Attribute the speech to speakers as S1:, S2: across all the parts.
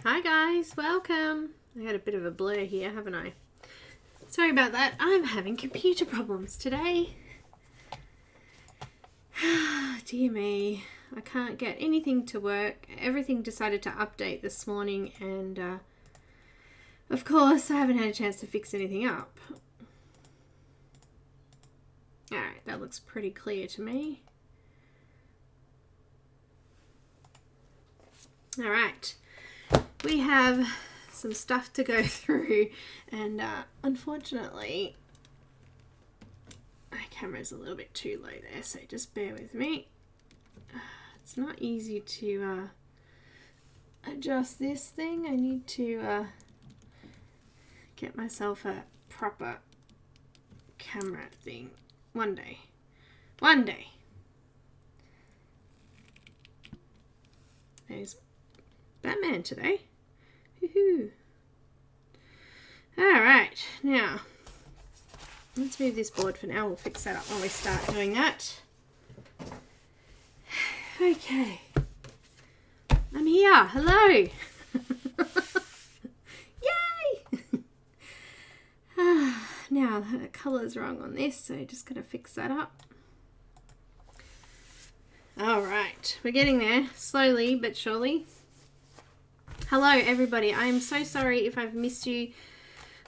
S1: Hi guys, welcome. I had a bit of a blur here, haven't I? Sorry about that. I'm having computer problems today. Dear me, I can't get anything to work. Everything decided to update this morning and of course I haven't had a chance to fix anything up. Alright, that looks pretty clear to me. Alright, we have some stuff to go through and unfortunately my camera's a little bit too low there, so just bear with me. It's not easy to adjust this thing. I need to get myself a proper camera thing one day. One day. There's Batman today. Woohoo. Alright, now let's move this board for now. We'll fix that up when we start doing that. Okay. I'm here. Hello. Yay! Now the colour's wrong on this, so just going to fix that up. Alright, we're getting there, slowly but surely. Hello everybody, I am so sorry if I've missed you.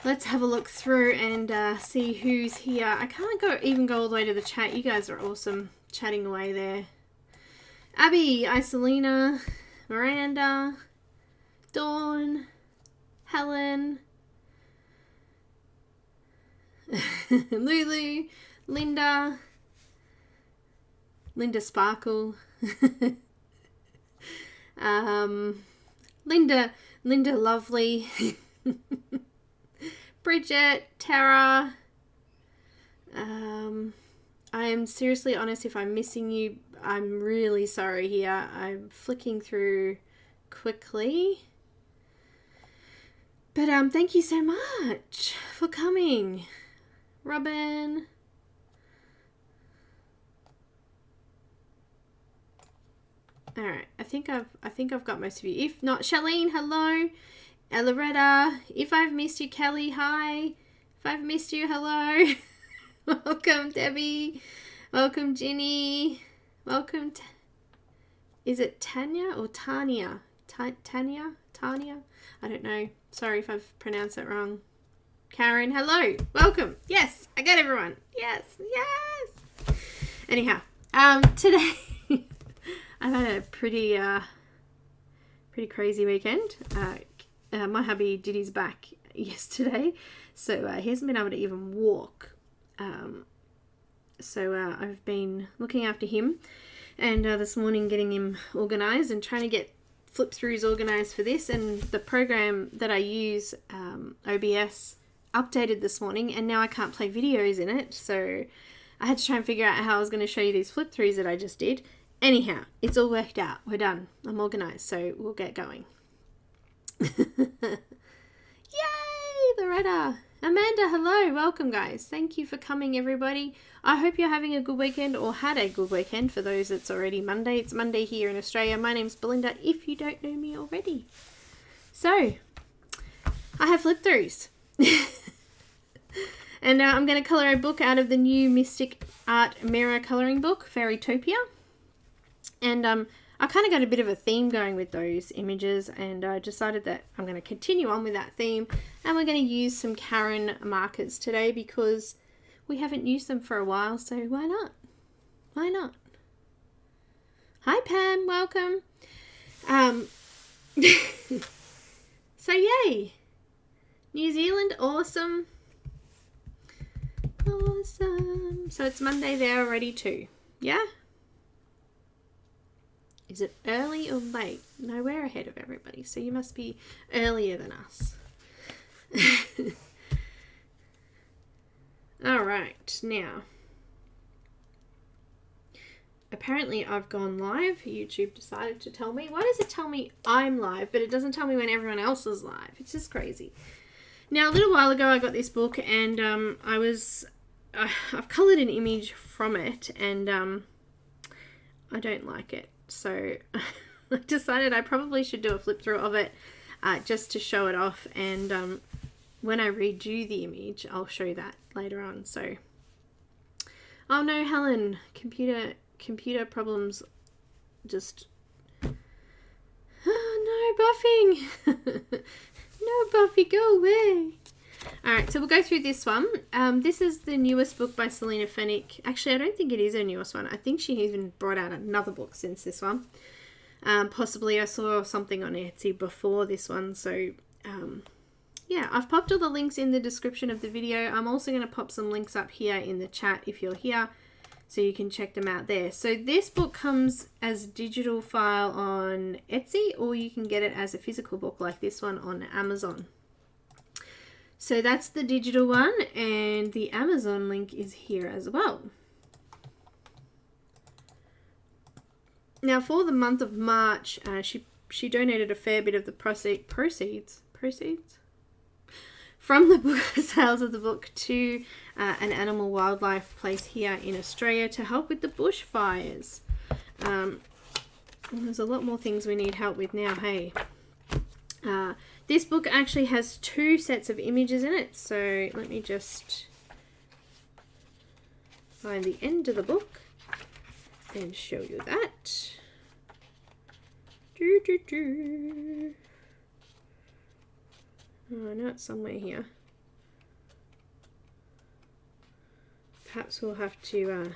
S1: Let's have a look through and see who's here. I can't even go all the way to the chat. You guys are awesome chatting away there. Abby, Selina, Miranda, Dawn, Helen, Lulu, Linda Sparkle, Linda Lovely, Bridget, Tara. I am seriously honest if I'm missing you. I'm really sorry here. I'm flicking through quickly. But thank you so much for coming. Robin. Alright, I think I've got most of you. If not, Charlene, hello. Loretta, if I've missed you, Kelly, hi. If I've missed you, hello. Welcome, Debbie. Welcome, Ginny. Welcome, is it Tanya or Tanya? Tanya? I don't know. Sorry if I've pronounced it wrong. Caran, hello. Welcome. Yes, I got everyone. Yes, yes. Anyhow, today I've had a pretty crazy weekend. My hubby did his back yesterday, so he hasn't been able to even walk. So I've been looking after him, and this morning getting him organised and trying to get flip throughs organised for this. And the program that I use, OBS, updated this morning, and now I can't play videos in it. So I had to try and figure out how I was going to show you these flip throughs that I just did. Anyhow, it's all worked out. We're done. I'm organised, so we'll get going. Yay, Loretta. Amanda, hello. Welcome, guys. Thank you for coming, everybody. I hope you're having a good weekend, or had a good weekend. For those, it's already Monday. It's Monday here in Australia. My name's Belinda, if you don't know me already. So, I have flip throughs. And I'm going to colour a book out of the new Mystic Art Mirror colouring book, Fairytopia. And I kind of got a bit of a theme going with those images, and I decided that I'm going to continue on with that theme, and we're going to use some Caran markers today because we haven't used them for a while, so why not? Why not? Hi Pam, welcome. So yay! New Zealand, awesome. Awesome. So it's Monday there already too, yeah? Is it early or late? No, we're ahead of everybody, so you must be earlier than us. Alright, now. Apparently I've gone live. YouTube decided to tell me. Why does it tell me I'm live, but it doesn't tell me when everyone else is live? It's just crazy. Now, a little while ago I got this book, and I've coloured an image from it, and I don't like it. So I decided I probably should do a flip through of it. just to show it off. And when I redo the image, I'll show that later on. So, oh no, Helen, computer problems. Just, oh, no buffing. No Buffy, go away. Alright, so we'll go through this one. This is the newest book by Selina Fenech. Actually, I don't think it is her newest one. I think she even brought out another book since this one. Possibly I saw something on Etsy before this one. So, yeah, I've popped all the links in the description of the video. I'm also going to pop some links up here in the chat if you're here, so you can check them out there. So this book comes as a digital file on Etsy, or you can get it as a physical book like this one on Amazon. So that's the digital one, and the Amazon link is here as well. Now for the month of March, she donated a fair bit of the proceeds from the book sales of the book to an animal wildlife place here in Australia to help with the bushfires. There's a lot more things we need help with now, hey. This book actually has 2 sets of images in it, so let me just find the end of the book and show you that. Oh, no, it's somewhere here. Perhaps we'll have to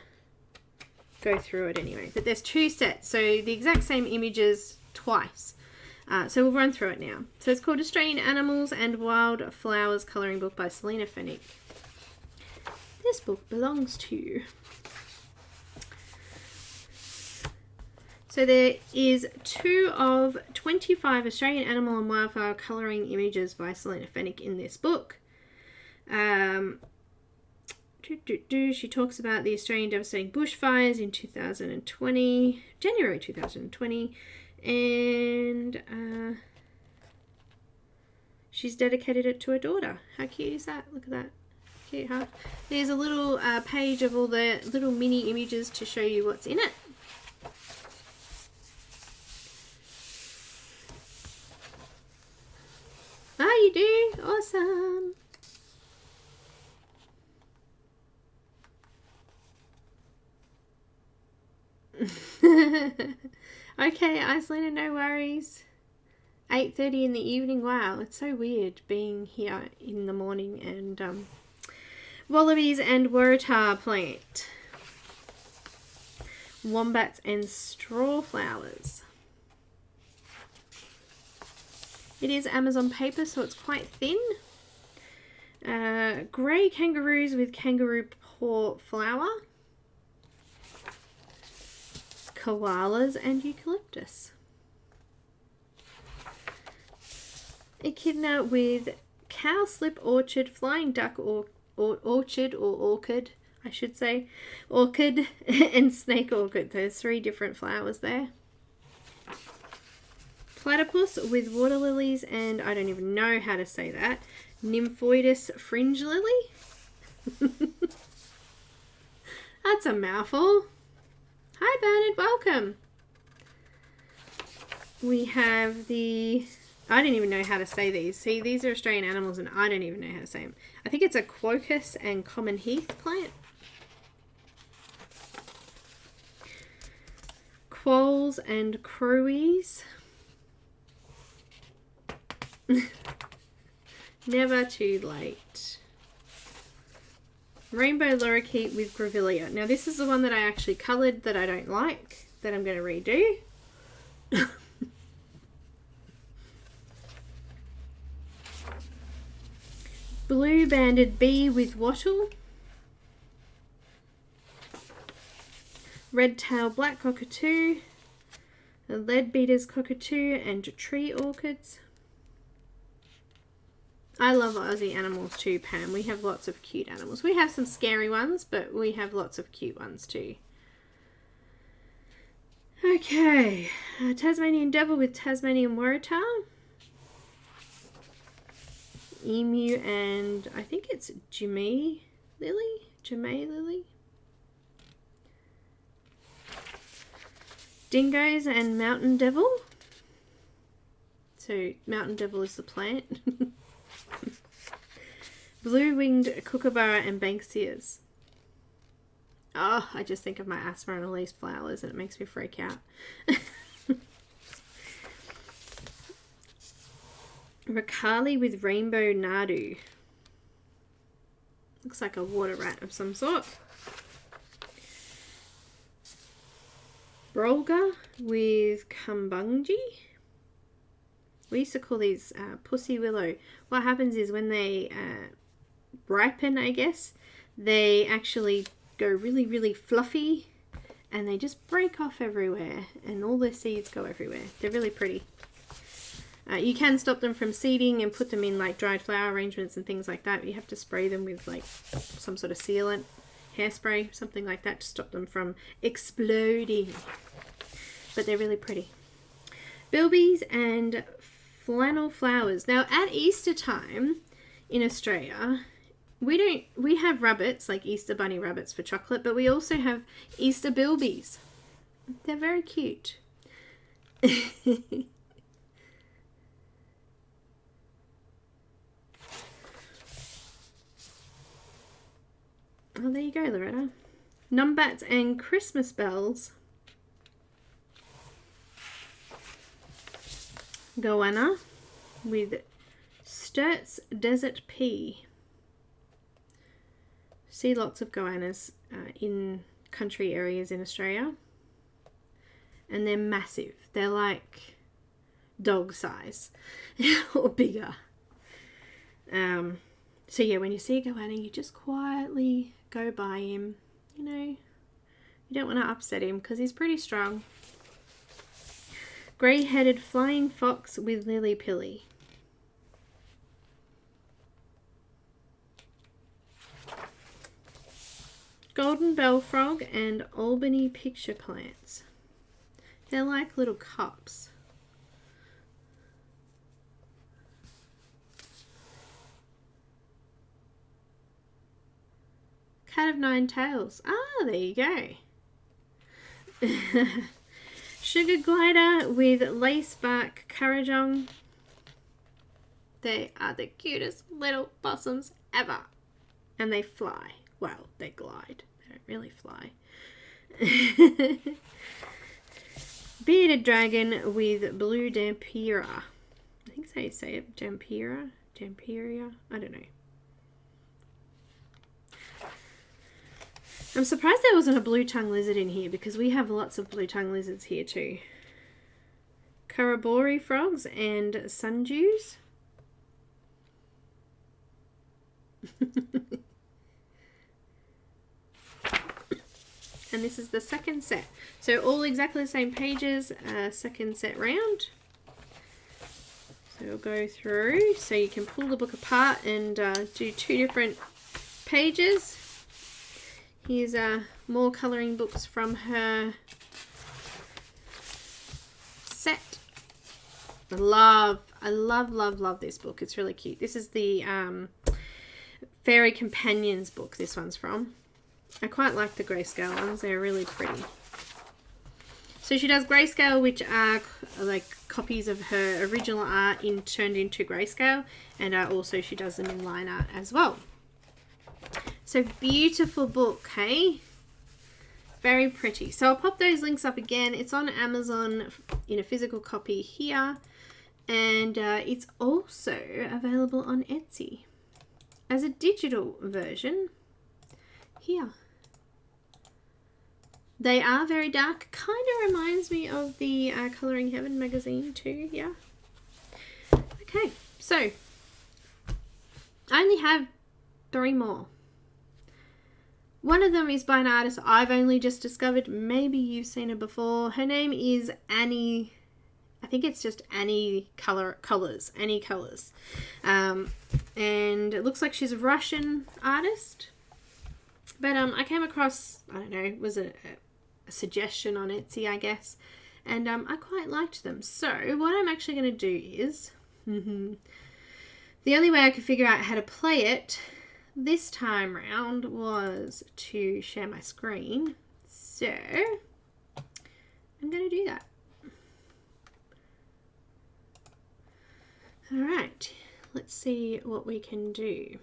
S1: go through it anyway. But there's 2 sets, so the exact same images twice. So we'll run through it now. So it's called Australian Animals and Wild Flowers Colouring Book by Selina Fenech. This book belongs to you. So there is 2 of 25 Australian animal and wildflower colouring images by Selina Fenech in this book. She talks about the Australian devastating bushfires in January 2020, and she's dedicated it to her daughter. How cute is that? Look at that. Cute, huh? There's a little page of all the little mini images to show you what's in it. Oh, you do? Awesome. Okay, Icelina, no worries. 8:30 in the evening. Wow, it's so weird being here in the morning. And wallabies and waratah plant. Wombats and straw flowers. It is Amazon paper, so it's quite thin. Grey kangaroos with kangaroo paw flower. Koalas and eucalyptus. Echidna with cowslip orchard, flying duck orchid, I should say, orchid, and snake orchid. There's 3 different flowers there. Platypus with water lilies and I don't even know how to say that. Nymphoidus fringe lily. That's a mouthful. Hi Bernard, welcome. We have the, I don't even know how to say these. See, these are Australian animals and I don't even know how to say them. I think it's a quercus and common heath plant. Quolls and crowies. Never too late. Rainbow lorikeet with grevillea. Now this is the one that I actually coloured that I don't like, that I'm going to redo. Blue banded bee with wattle. Red tail black cockatoo. A leadbeater's cockatoo and tree orchids. I love Aussie animals too, Pam. We have lots of cute animals. We have some scary ones, but we have lots of cute ones too. Okay. Tasmanian devil with Tasmanian waratah. Emu and I think it's Jimmy lily. Dingoes and mountain devil. So Mountain Devil is the plant. Blue-winged kookaburra and Banksias. Oh, I just think of my asthma and Elise flowers and it makes me freak out. Rakali with rainbow nadu. Looks like a water rat of some sort. Brolga with Kumbunji. We used to call these pussy willow. What happens is when they ripen, I guess, they actually go really, really fluffy and they just break off everywhere and all their seeds go everywhere. They're really pretty. You can stop them from seeding and put them in like dried flower arrangements and things like that. You have to spray them with like some sort of sealant, hairspray, something like that to stop them from exploding. But they're really pretty. Bilbies and flannel flowers. Now at Easter time in Australia, we have rabbits, like Easter bunny rabbits for chocolate, but we also have Easter bilbies. They're very cute. Oh, there you go, Loretta. Numbats and Christmas bells. Goanna with Sturt's Desert Pea. See lots of goannas in country areas in Australia. And they're massive. They're like dog size or bigger. So yeah, when you see a goanna, you just quietly go by him. You know, you don't want to upset him because he's pretty strong. Grey-headed flying fox with lily pilly. Golden bell frog and Albany picture plants. They're like little cups. Cat of nine tails. Ah, there you go. Sugar glider with lace bark carajong. They are the cutest little possums ever. And they fly. Well, they glide. They don't really fly. Bearded dragon with blue dampira. I think that's how you say it. Dampira? Dampiria? I don't know. I'm surprised there wasn't a blue tongue lizard in here because we have lots of blue tongue lizards here too. Karabori frogs and sundews. And this is the second set. So all exactly the same pages, second set round. So we'll go through so you can pull the book apart and do two different pages. Here's more colouring books from her set. I love this book. It's really cute. This is the Fairy Companions book this one's from. I quite like the grayscale ones. They're really pretty. So she does grayscale, which are like copies of her original art turned into grayscale. And also she does them in line art as well. So beautiful book, hey? Very pretty. So I'll pop those links up again. It's on Amazon in a physical copy here. And it's also available on Etsy as a digital version here. They are very dark. Kind of reminds me of the Colouring Heaven magazine too, yeah. Okay, so I only have 3 more. One of them is by an artist I've only just discovered. Maybe you've seen her before. Her name is Annie. I think it's just Annie Colors. Annie Colors. And it looks like she's a Russian artist. But I came across, I don't know, it was a suggestion on Etsy, I guess. And I quite liked them. So what I'm actually going to do is, the only way I could figure out how to play it this time round was to share my screen. So I'm going to do that. All right, let's see what we can do.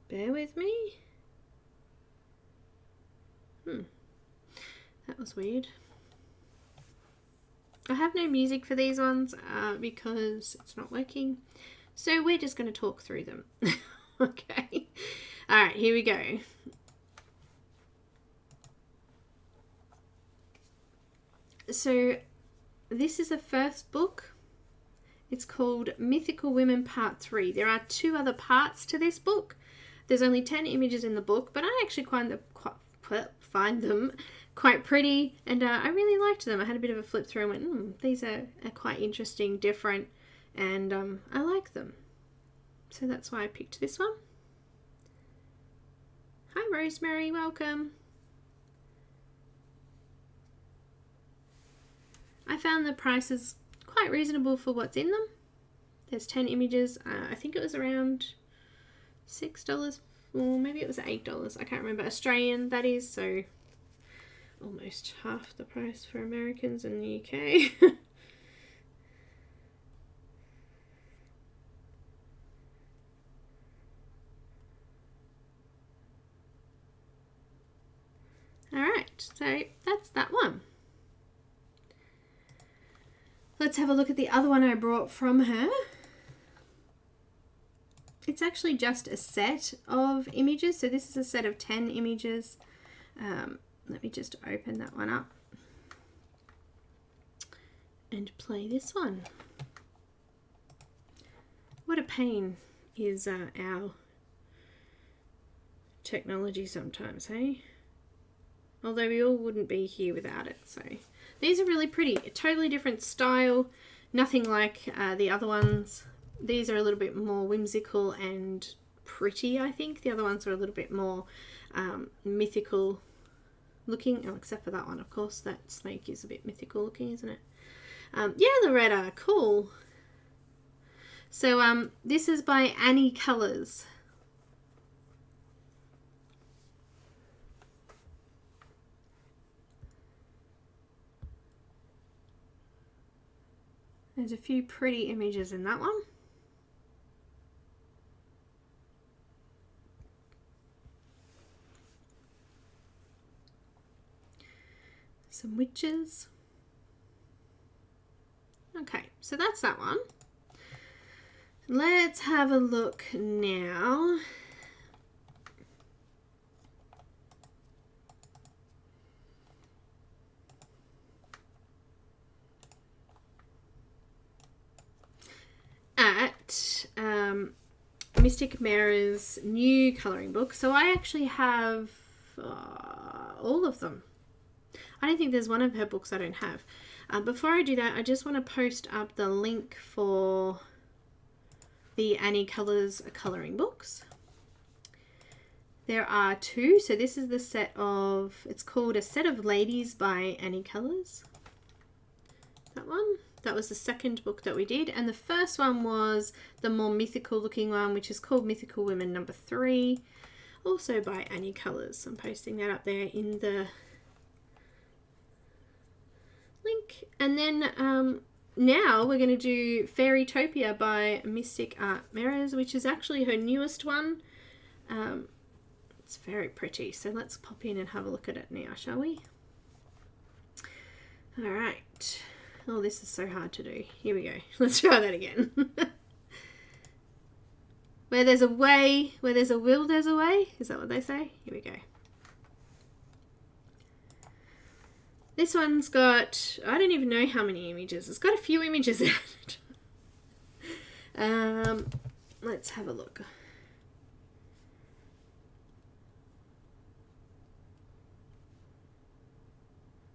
S1: Bear with me. That was weird. I have no music for these ones because it's not working. So we're just going to talk through them. Okay. All right, here we go. So this is a first book. It's called Mythical Women Part 3. There are 2 other parts to this book. There's only 10 images in the book, but I actually find them quite pretty, and I really liked them. I had a bit of a flip through and went, these are quite interesting, different, and I like them. So that's why I picked this one. Hi Rosemary, welcome. I found the prices quite reasonable for what's in them. There's 10 images. I think it was around $6, or maybe it was $8. I can't remember. Australian, that is, so almost half the price for Americans in the UK. Alright, so that's that one. Let's have a look at the other one I brought from her. It's actually just a set of images. So this is a set of 10 images. Let me just open that one up and play this one. What a pain is our technology sometimes, hey? Although we all wouldn't be here without it. So these are really pretty. A totally different style. Nothing like the other ones. These are a little bit more whimsical and pretty, I think. The other ones are a little bit more mythical looking. Oh, except for that one, of course. That snake is a bit mythical looking, isn't it? Yeah, Loretta, cool. So this is by Annie Colours. There's a few pretty images in that one. Some witches. Okay, so that's that one. Let's have a look now. At Mystic Mara's new colouring book. So I actually have all of them. I don't think there's one of her books I don't have. Before I do that, I just want to post up the link for the Annie Colours colouring books. There are 2. So this is the set of, it's called A Set of Ladies by Annie Colours. That one. That was the second book that we did. And the first one was the more mythical looking one, which is called Mythical Women number 3. Also by Annie Colours. I'm posting that up there in the link. And then now we're going to do Fairytopia by Mystic Art Mirrors, which is actually her newest one. It's very pretty. So let's pop in and have a look at it now, shall we? All right. Oh, this is so hard to do. Here we go. Let's try that again. Where there's a way, where there's a will, there's a way. Is that what they say? Here we go. This one's got, I don't even know how many images. It's got a few images in it. Let's have a look.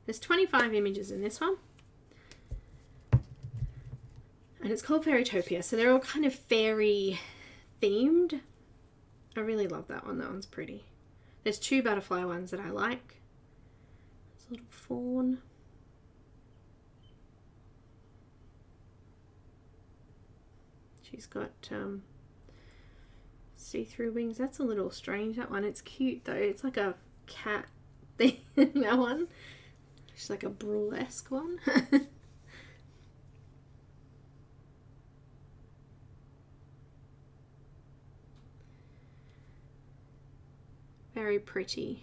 S1: There's 25 images in this one. And it's called Fairytopia, so they're all kind of fairy themed. I really love that one. That one's pretty. There's 2 butterfly ones that I like. There's a little fawn. She's got see-through wings. That's a little strange, that one. It's cute though. It's like a cat thing, that one. She's like a burlesque one. Very pretty.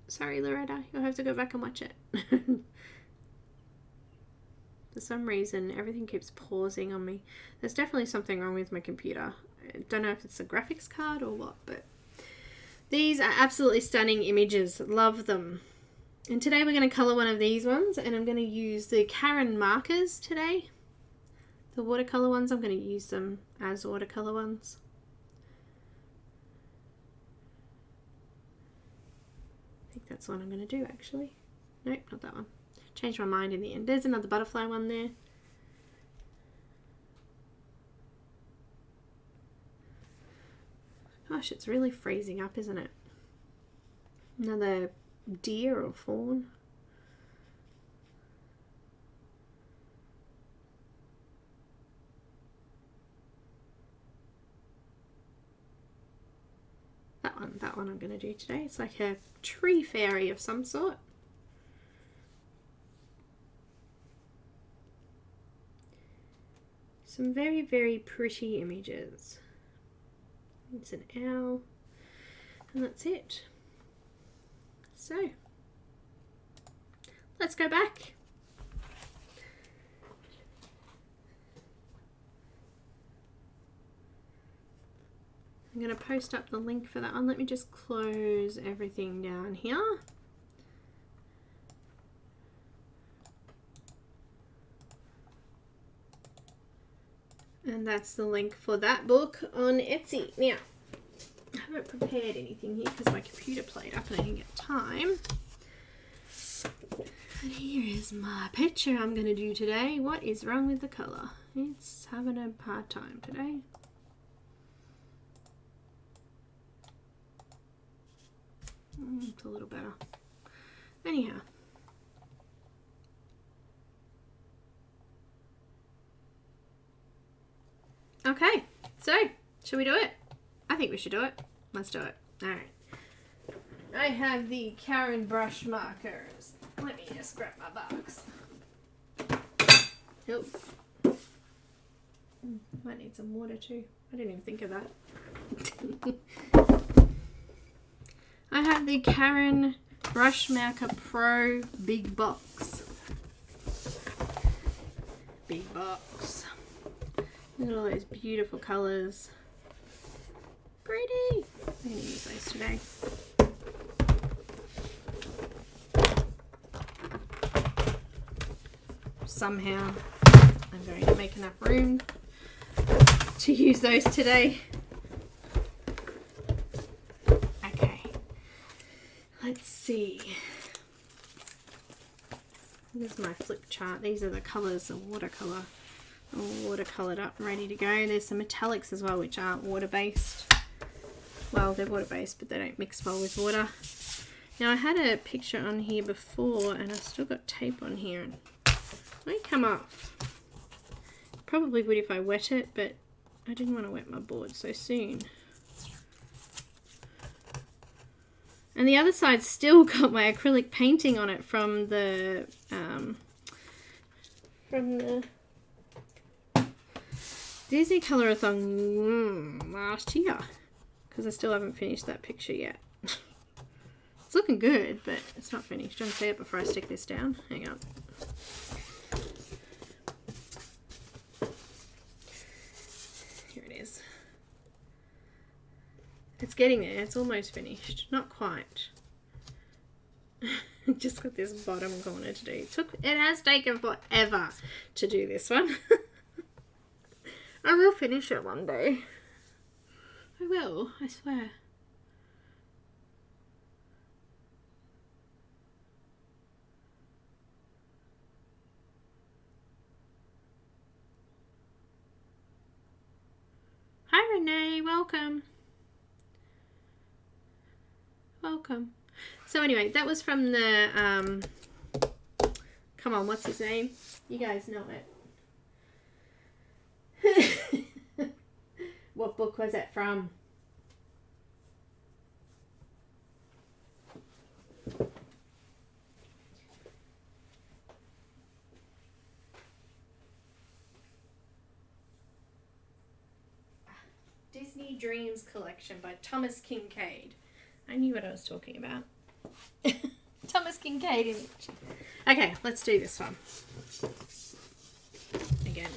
S1: Sorry, Loretta, you'll have to go back and watch it. For some reason, everything keeps pausing on me. There's definitely something wrong with my computer. I don't know if it's the graphics card or what, but these are absolutely stunning images. Love them. And today we're going to colour one of these ones, and I'm going to use the Caran markers today. The watercolour ones, I'm going to use them as watercolour ones. I think that's what I'm going to do actually. Nope, not that one. Changed my mind in the end. There's another butterfly one there. Gosh, it's really freezing up, isn't it? Another deer or fawn. That one I'm going to do today. It's like a tree fairy of some sort. Some very, very pretty images. It's an owl, and that's it. So, let's go back. I'm going to post up the link for that one. Let me just close everything down here. And that's the link for that book on Etsy. Now, I haven't prepared anything here because my computer played up and I didn't get time. And here is my picture I'm going to do today. What is wrong with the colour? It's having a hard time today. It's a little better. Anyhow. Okay, so should we do it? I think we should do it. Let's do it. Alright. I have the Caran brush markers. Let me just grab my box. Oh. Might need some water too. I didn't even think of that. I have the Caran Brush Marker Pro Big Box. Big box. Look at all those beautiful colours. Pretty! I'm going to use those today. Somehow I'm going to make enough room to use those today. Okay, let's see. This is my flip chart. These are the colours of watercolour. All watercoloured up and ready to go. There's some metallics as well which aren't water-based. Well, they're water-based but they don't mix well with water. Now I had a picture on here before and I've still got tape on here and it won't come off. Probably would if I wet it, but I didn't want to wet my board so soon. And the other side's still got my acrylic painting on it from the Disney Colorathon last year, because I still haven't finished that picture yet. It's looking good, but it's not finished. Don't see it before I stick this down. Hang on. Here it is. It's getting there. It's almost finished. Not quite. Just got this bottom corner to do. It has taken forever to do this one. I will finish it one day. I will, I swear. Hi Renee, welcome. Welcome. So anyway, that was from the, come on, what's his name? You guys know it. What book was it from? Dreams collection by Thomas Kincaid. I knew what I was talking about. Thomas Kincaid image. Okay, let's do this one. Again.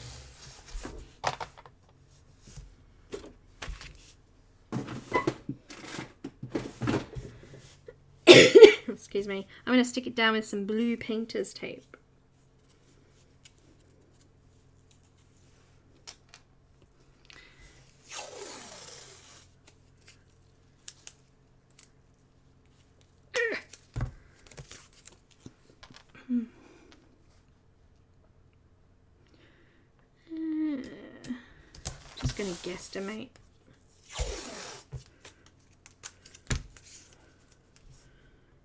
S1: Excuse me. I'm going to stick it down with some blue painter's tape. Just going to guesstimate.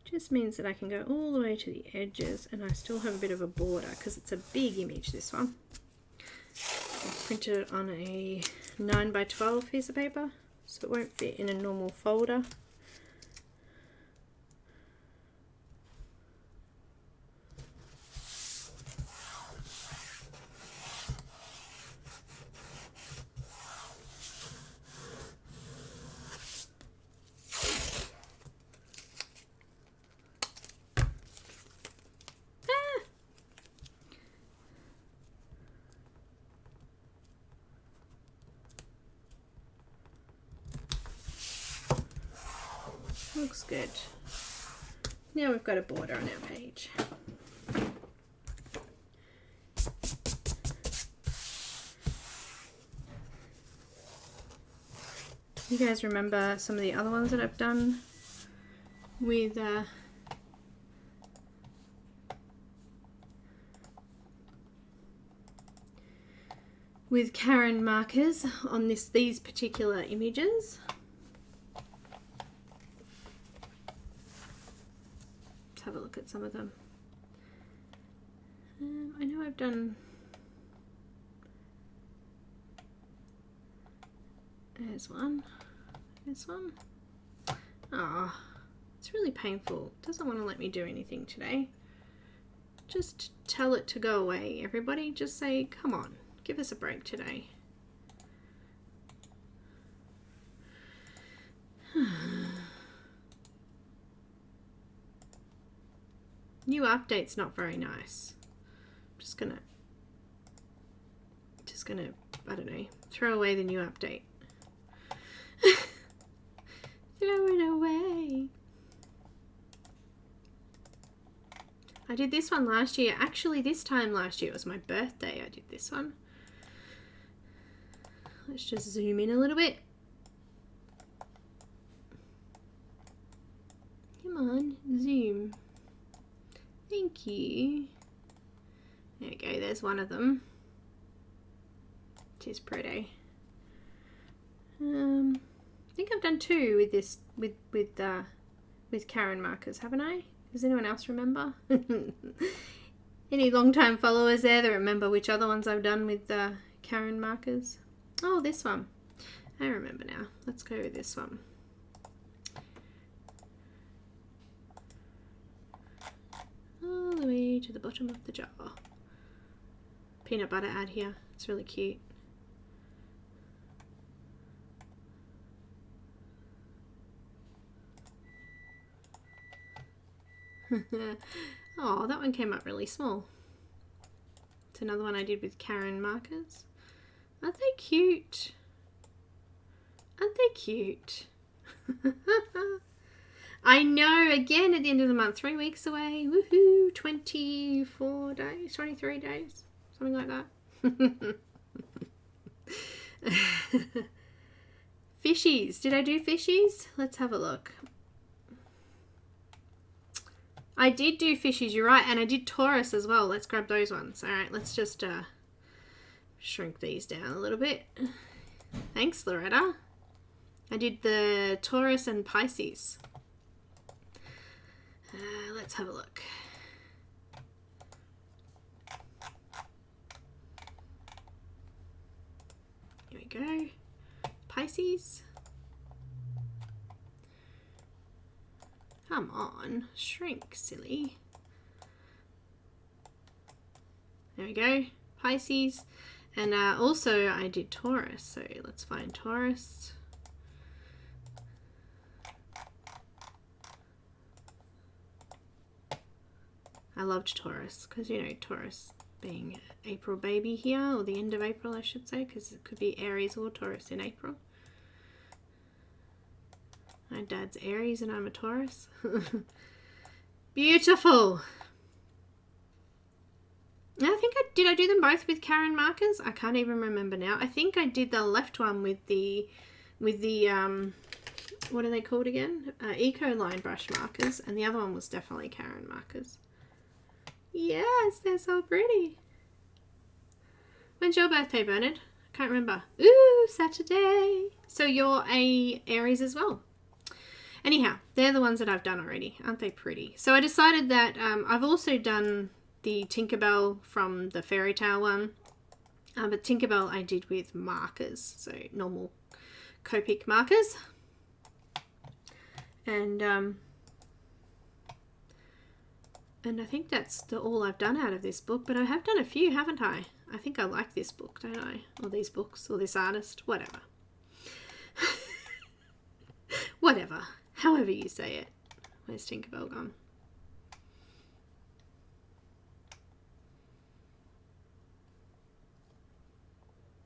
S1: Just means that I can go all the way to the edges and I still have a bit of a border because it's a big image, this one. I've printed it on a 9x12 piece of paper so it won't fit in a normal folder. Looks good. Now we've got a border on our page. You guys remember some of the other ones that I've done with Caran markers on these particular images? Have a look at some of them. I know I've done. There's one. This one. Ah, it's really painful. It doesn't want to let me do anything today. Just tell it to go away, everybody. Just say, come on, give us a break today. New update's not very nice. Just gonna, I don't know, throw away the new update. Throw it away. I did this one last year. Actually, this time last year, it was my birthday I did this one. Let's just zoom in a little bit. Come on, zoom. Thank you. There we go, there's one of them. It is pretty. I think I've done two with this with Caran markers, haven't I? Does anyone else remember? Any long-time followers there that remember which other ones I've done with Caran markers? Oh, this one. I remember now. Let's go with this one. All the way to the bottom of the jar. Peanut butter ad here. It's really cute. Oh, that one came up really small. It's another one I did with Caran markers. Aren't they cute? Aren't they cute? I know, again at the end of the month, 3 weeks away. Woohoo! 24 days, 23 days, something like that. Fishies. Did I do fishies? Let's have a look. I did do fishies, you're right, and I did Taurus as well. Let's grab those ones. All right, let's just shrink these down a little bit. Thanks, Loretta. I did the Taurus and Pisces. Let's have a look. Here we go. Pisces. Come on, shrink, silly. There we go. Pisces. And also I did Taurus, so let's find Taurus. I loved Taurus because, you know, Taurus being April baby here, or the end of April I should say, because it could be Aries or Taurus in April. My dad's Aries and I'm a Taurus. Beautiful. I think did I do them both with Caran markers? I can't even remember now. I think I did the left one with the what are they called again? Eco line brush markers, and the other one was definitely Caran markers. Yes, they're so pretty. When's your birthday, Bernard? I can't remember. Ooh, Saturday. So you're a Aries as well. Anyhow, they're the ones that I've done already. Aren't they pretty? So I decided that I've also done the Tinkerbell from the fairy tale one. But Tinkerbell I did with markers. So normal Copic markers. And I think that's all I've done out of this book. But I have done a few, haven't I? I think I like this book, don't I? Or these books, or this artist, whatever. Whatever. However you say it. Where's Tinkerbell gone?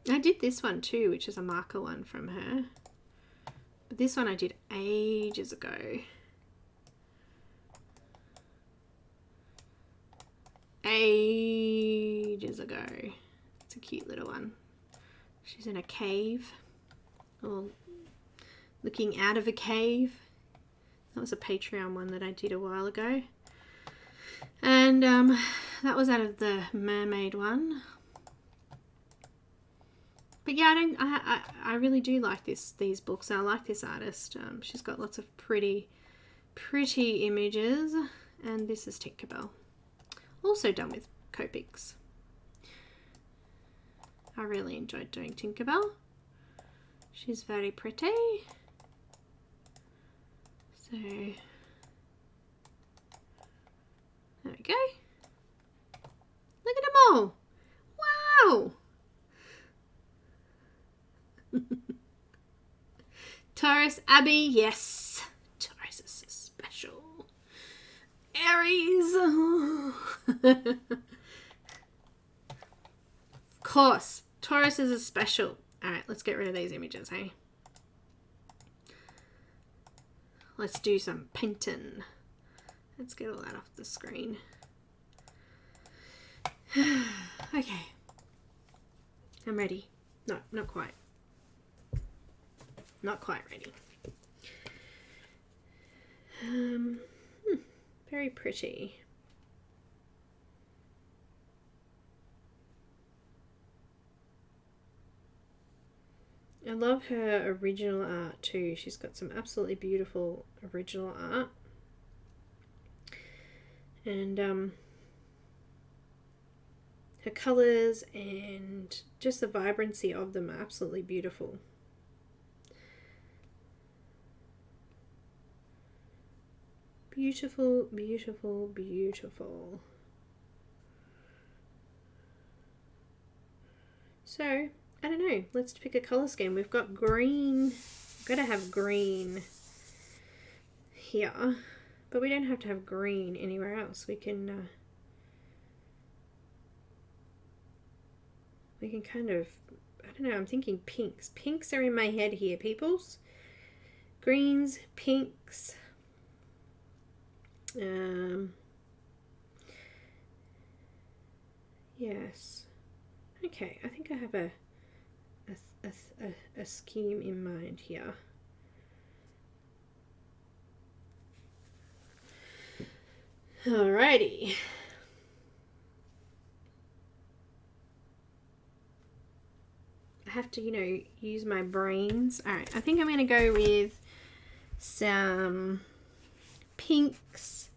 S1: I did this one too, which is a marker one from her. But this one I did ages ago. Ages ago. It's a cute little one. She's in a cave. Or looking out of a cave. That was a Patreon one that I did a while ago. And that was out of the mermaid one. But yeah, I really do like these books. I like this artist. She's got lots of pretty images. And this is Tinkerbell. Also done with Copics. I really enjoyed doing Tinkerbell. She's very pretty. So there we go. Look at them all. Wow. Taurus, Abby, yes. Taurus is special. Aries. Of course. Taurus is a special. Alright, let's get rid of these images, hey? Let's do some painting. Let's get all that off the screen. Okay. I'm ready. No, not quite. Not quite ready. Very pretty. I love her original art too. She's got some absolutely beautiful original art. And her colours and just the vibrancy of them are absolutely beautiful. Beautiful, beautiful, beautiful. So, I don't know. Let's pick a colour scheme. We've got green. We've got to have green here. But we don't have to have green anywhere else. We can kind of, I don't know, I'm thinking pinks. Pinks are in my head here, peoples. Greens, pinks. Yes. Okay, I think I have a scheme in mind here. Alrighty. I have to, you know, use my brains. Alright, I think I'm going to go with some pinks.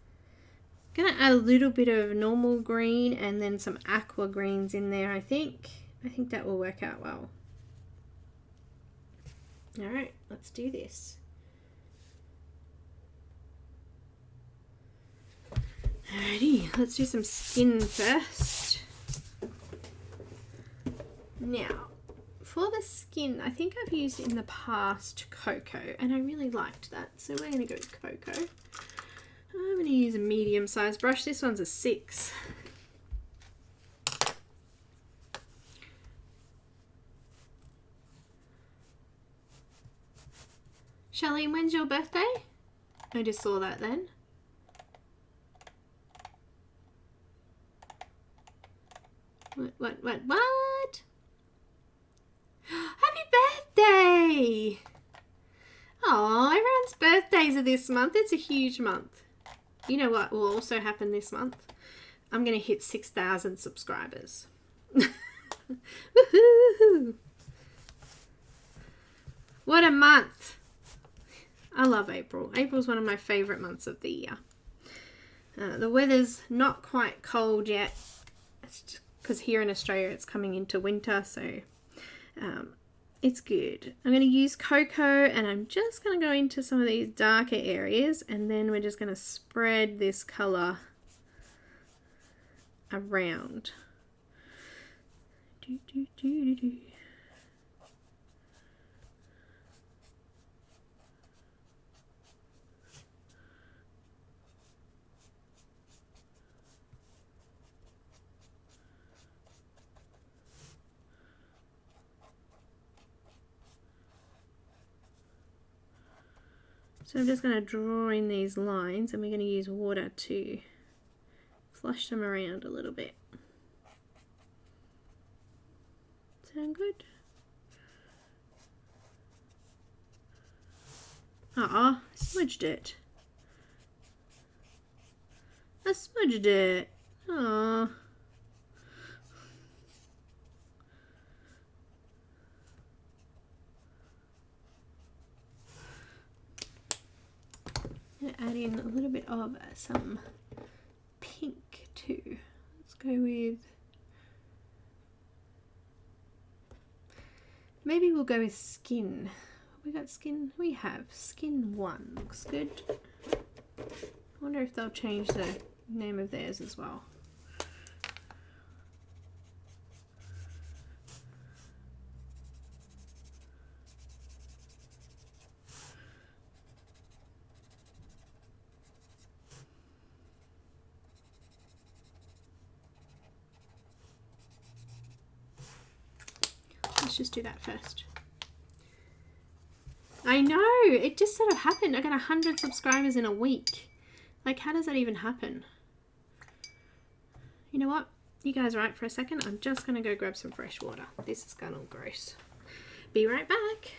S1: I'm going to add a little bit of normal green and then some aqua greens in there, I think. I think that will work out well. Alright, let's do this. Alrighty, let's do some skin first. Now, for the skin, I think I've used in the past Cocoa, and I really liked that, so we're going to go with Cocoa. I'm going to use a medium sized brush. This one's a 6. Charlene, when's your birthday? I just saw that then. What? Happy birthday! Oh, everyone's birthdays are this month. It's a huge month. You know what will also happen this month? I'm going to hit 6,000 subscribers. Woohoo! What a month! I love April. April's one of my favourite months of the year. The weather's not quite cold yet. It's just because here in Australia it's coming into winter, so it's good. I'm going to use cocoa and I'm just going to go into some of these darker areas, and then we're just going to spread this colour around. So I'm just going to draw in these lines, and we're going to use water to flush them around a little bit. Sound good? I smudged it. I smudged it. Aw. Add in a little bit of some pink too. Let's go with, maybe we'll go with skin. We got skin, we have skin 1, looks good. I wonder if they'll change the name of theirs as well. Let's just do that first. I know, it just sort of happened. I got 100 subscribers in a week. Like, how does that even happen? You know what? You guys are right for a second. I'm just going to go grab some fresh water. This is going all gross. Be right back.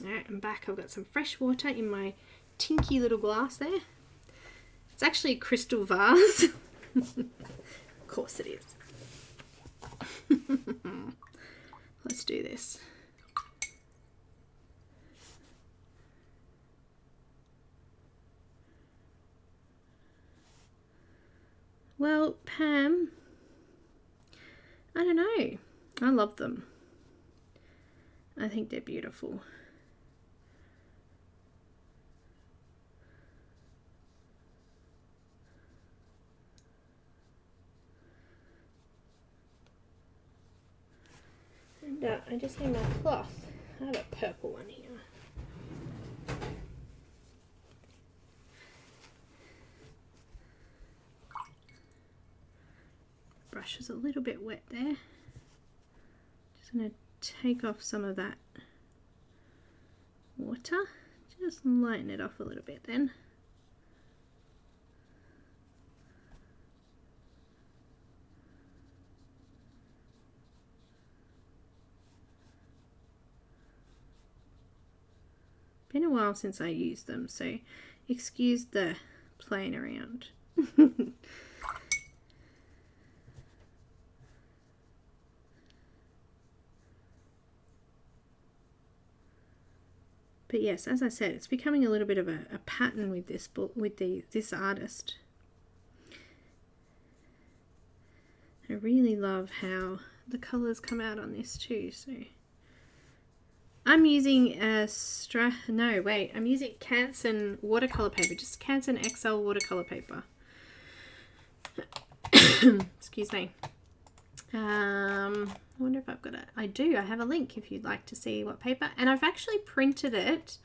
S1: Alright, I'm back. I've got some fresh water in my tinky little glass there. It's actually a crystal vase. Of course it is. Let's do this. Well, Pam, I don't know. I love them. I think they're beautiful. And I just need my cloth. I have a purple one here. Brush is a little bit wet there. Just going to take off some of that water. Just lighten it off a little bit then. Been a while since I used them, so excuse the playing around. But yes, as I said, it's becoming a little bit of a pattern with this book, with this artist. I really love how the colours come out on this too. So I'm using I'm using Canson watercolor paper, just Canson XL watercolor paper. Excuse me. I wonder if I've got it. I do. I have a link if you'd like to see what paper. And I've actually printed it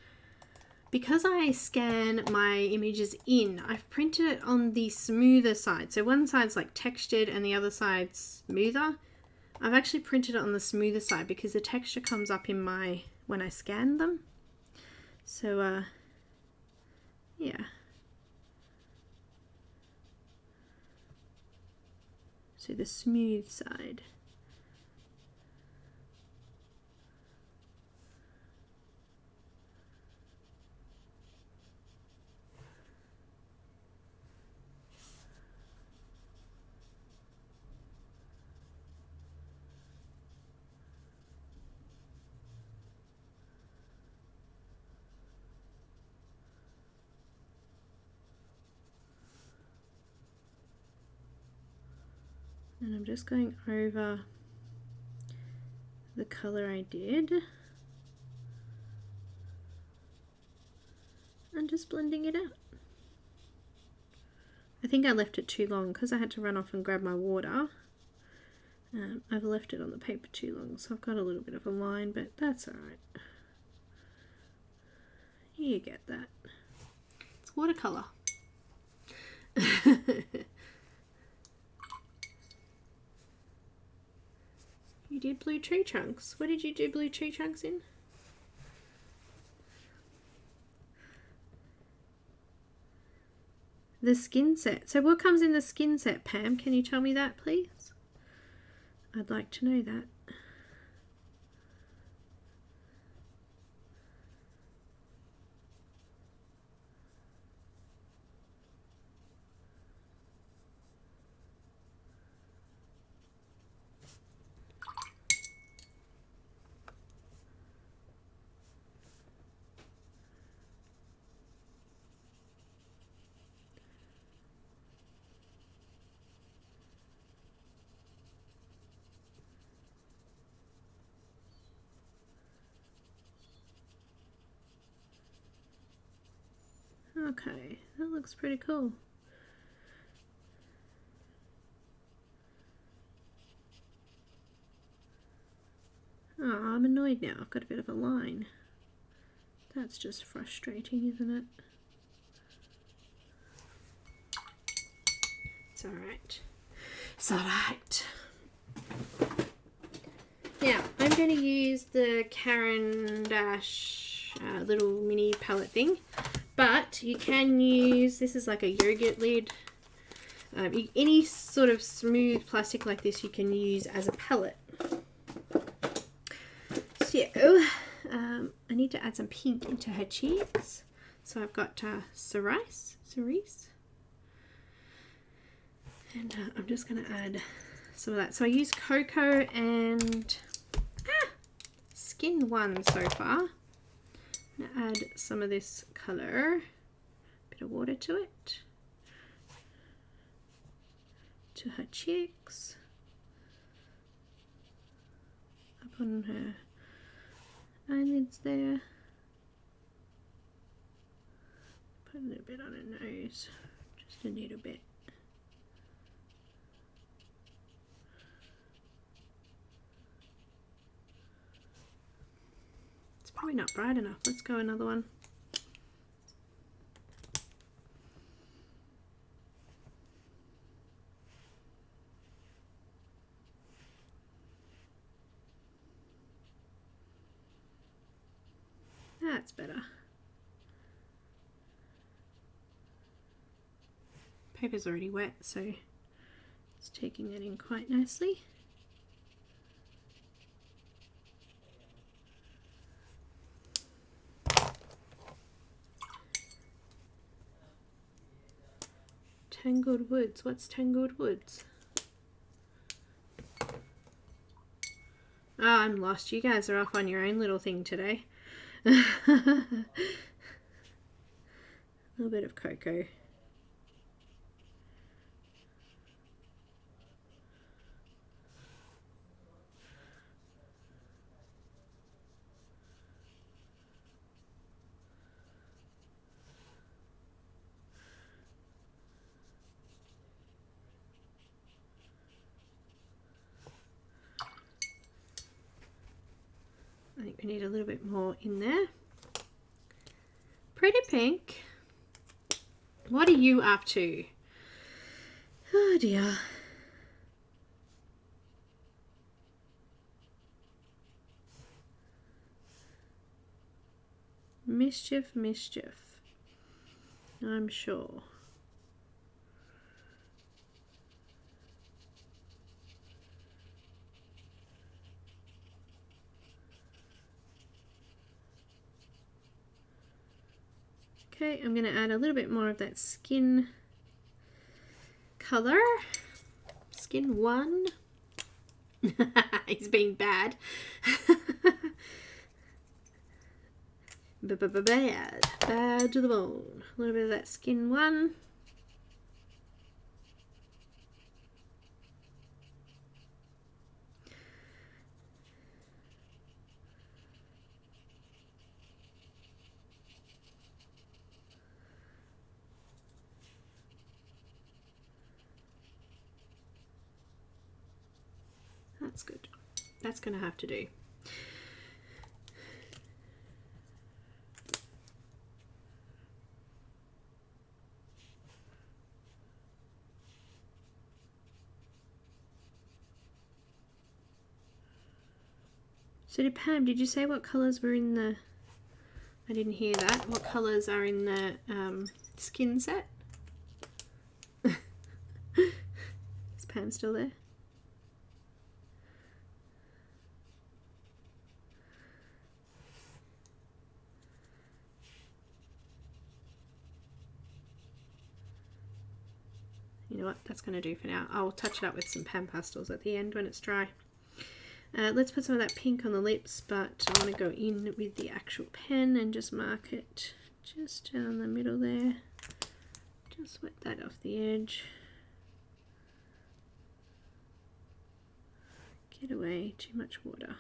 S1: because I scan my images in. I've printed it on the smoother side. So one side's like textured and the other side's smoother. I've actually printed it on the smoother side because the texture comes up in my when I scan them. So yeah. So the smooth side. And I'm just going over the color I did and just blending it out. I think I left it too long because I had to run off and grab my water. I've left it on the paper too long, so I've got a little bit of a line, but that's alright. You get that. It's watercolor. You did blue tree trunks. What did you do blue tree trunks in? The skin set. So what comes in the skin set, Pam? Can you tell me that, please? I'd like to know that. Okay, that looks pretty cool. Oh, I'm annoyed now. I've got a bit of a line. That's just frustrating, isn't it? It's alright. It's alright. Now, I'm going to use the Caran Dash little mini palette thing. But you can use, this is like a yogurt lid. Any sort of smooth plastic like this you can use as a palette. So, I need to add some pink into her cheeks. So I've got cerise. And I'm just going to add some of that. So I use cocoa and skin one so far. I'm going to add some of this colour, bit of water to it, to her cheeks, up on her eyelids there, put a little bit on her nose, just a little bit. Probably not bright enough. Let's go another one. That's better. Paper's already wet, so it's taking that in quite nicely. Tangled Woods. What's Tangled Woods? Oh, I'm lost. You guys are off on your own little thing today. A little bit of cocoa. I think we need a little bit more in there. Pretty pink. What are you up to? Oh dear. Mischief, mischief. I'm sure. Okay, I'm going to add a little bit more of that skin color. Skin 1. He's being bad. Bad to the bone. A little bit of that skin 1. That's good. That's going to have to do. So Pam, did you say what colours were in the... I didn't hear that. What colours are in the skin set? Is Pam still there? You know what, that's going to do for now. I'll touch it up with some PanPastels at the end when it's dry. Let's put some of that pink on the lips, but I want to go in with the actual pen and just mark it just down the middle there. Just wet that off the edge. Get away, too much water.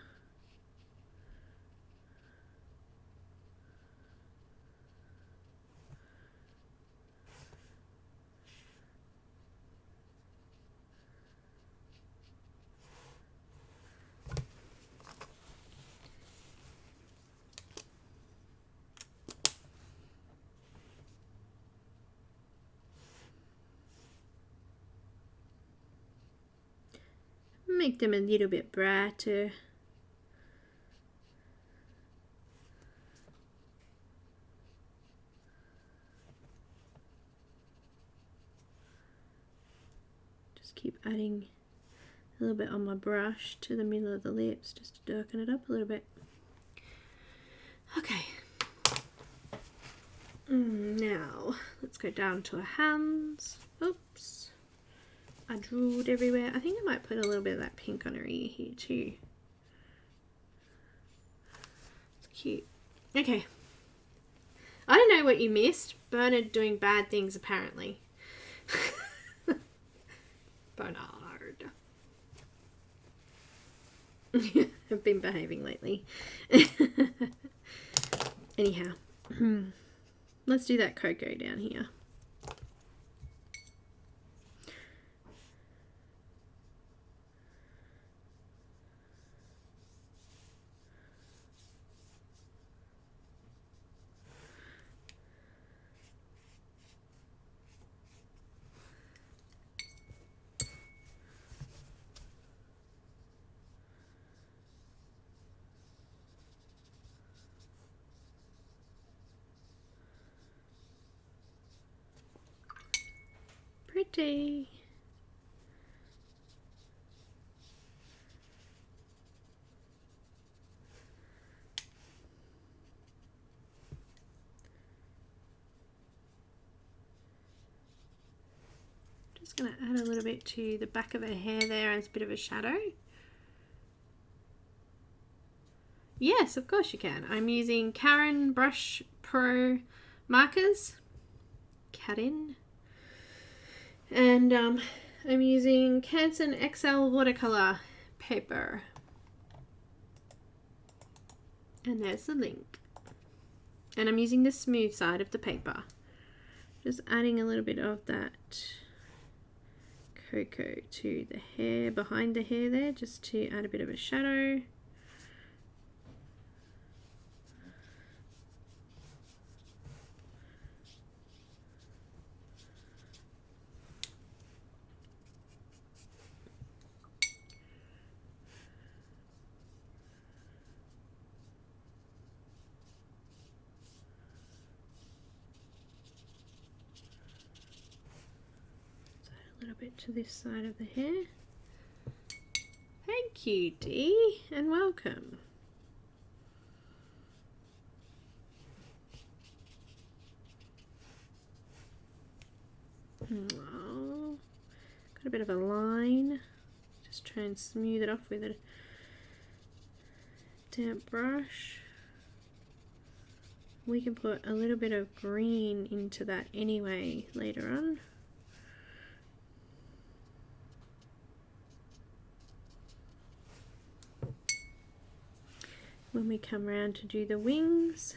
S1: Make them a little bit brighter. Just keep adding a little bit on my brush to the middle of the lips just to darken it up a little bit. Okay. Now let's go down to our hands. Oops. I drooled everywhere. I think I might put a little bit of that pink on her ear here too. It's cute. Okay. I don't know what you missed. Bernard doing bad things apparently. Bernard. I've been behaving lately. Anyhow. Let's do that cocoa down here. Pretty. Just going to add a little bit to the back of her hair there as a bit of a shadow. Yes, of course you can. I'm using Caran Brush Pro markers. Caran. And I'm using Canson XL watercolor paper. And there's the link. And I'm using the smooth side of the paper. Just adding a little bit of that cocoa to the hair, behind the hair there, just to add a bit of a shadow. A little bit to this side of the hair. Thank you, Dee, and welcome. Oh, got a bit of a line. Just try and smooth it off with a damp brush. We can put a little bit of green into that anyway later on. When we come around to do the wings.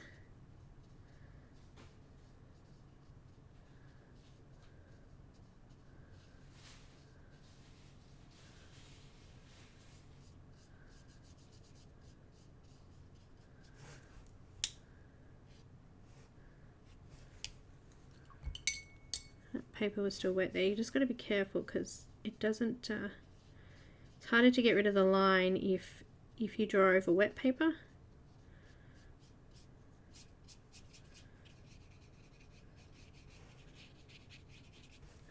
S1: That paper was still wet there. You just got to be careful because it doesn't, it's harder to get rid of the line if you draw over wet paper.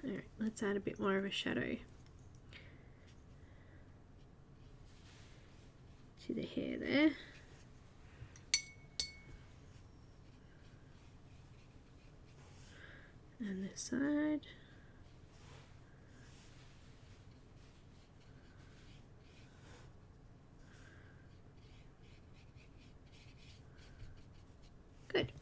S1: Alright, let's add a bit more of a shadow to the hair there. And this side. Good.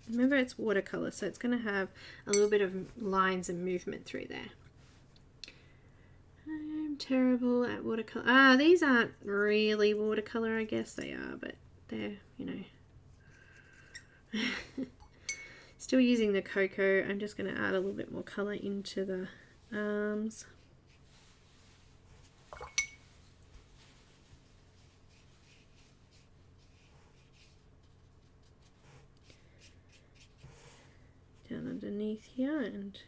S1: Remember, it's watercolor, so it's going to have a little bit of lines and movement through there. I'm terrible at watercolor. Ah, these aren't really watercolor. I guess they are, but they're, you know, still using the cocoa. I'm just going to add a little bit more color into the arms. Down underneath here, and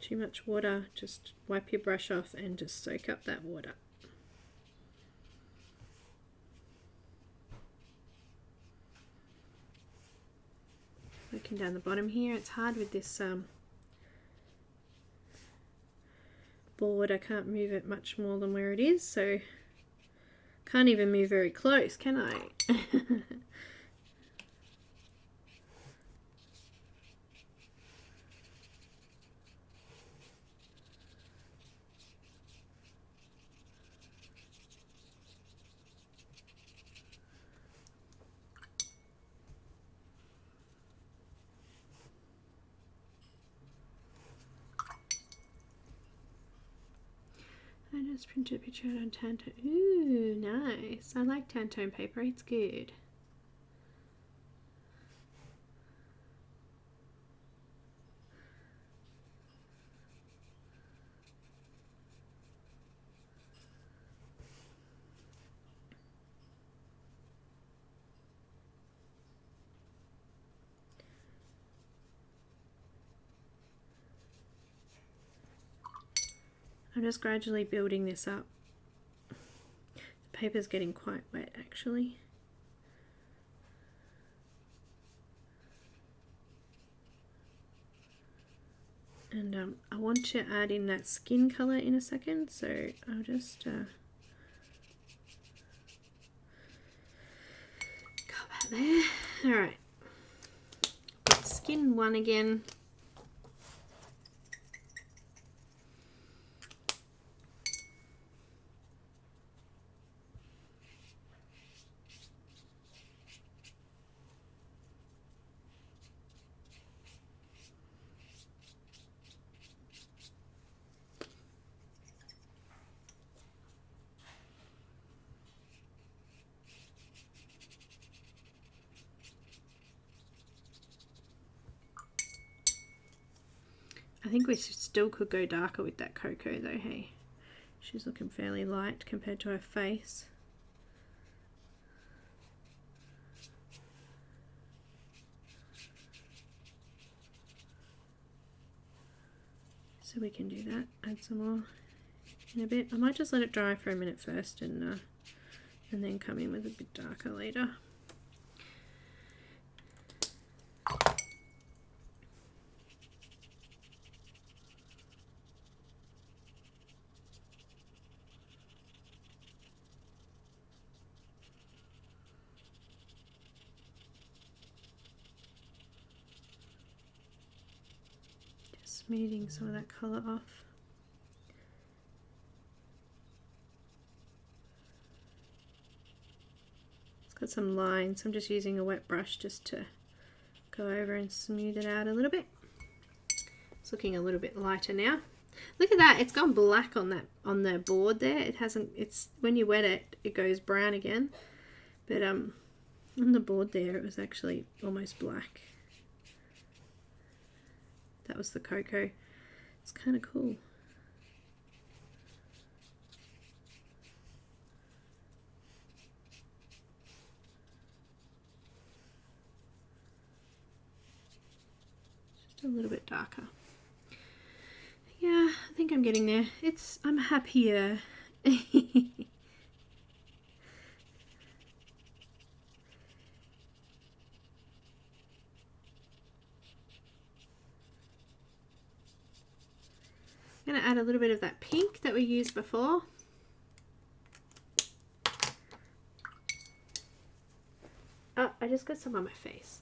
S1: too much water, just wipe your brush off and just soak up that water. Working down the bottom here, it's hard with this board. I can't move it much more than where it is, so can't even move very close, can I? I just printed a picture out on Tantone. Ooh, nice. I like Tantone paper, it's good. I'm just gradually building this up. The paper's getting quite wet actually. And I want to add in that skin color in a second, so I'll just there. Alright. Skin 1 again. I think we still could go darker with that cocoa though, hey? She's looking fairly light compared to her face. So we can do that, add some more in a bit. I might just let it dry for a minute first and then come in with a bit darker later. Smoothing some of that colour off. It's got some lines. I'm just using a wet brush just to go over and smooth it out a little bit. It's looking a little bit lighter now. Look at that, it's gone black on the board there. It hasn't, it's when you wet it, it goes brown again. But on the board there it was actually almost black. That was the cocoa. It's kind of cool. Just a little bit darker. Yeah, I think I'm getting there. I'm happier. I'm going to add a little bit of that pink that we used before. Oh, I just got some on my face.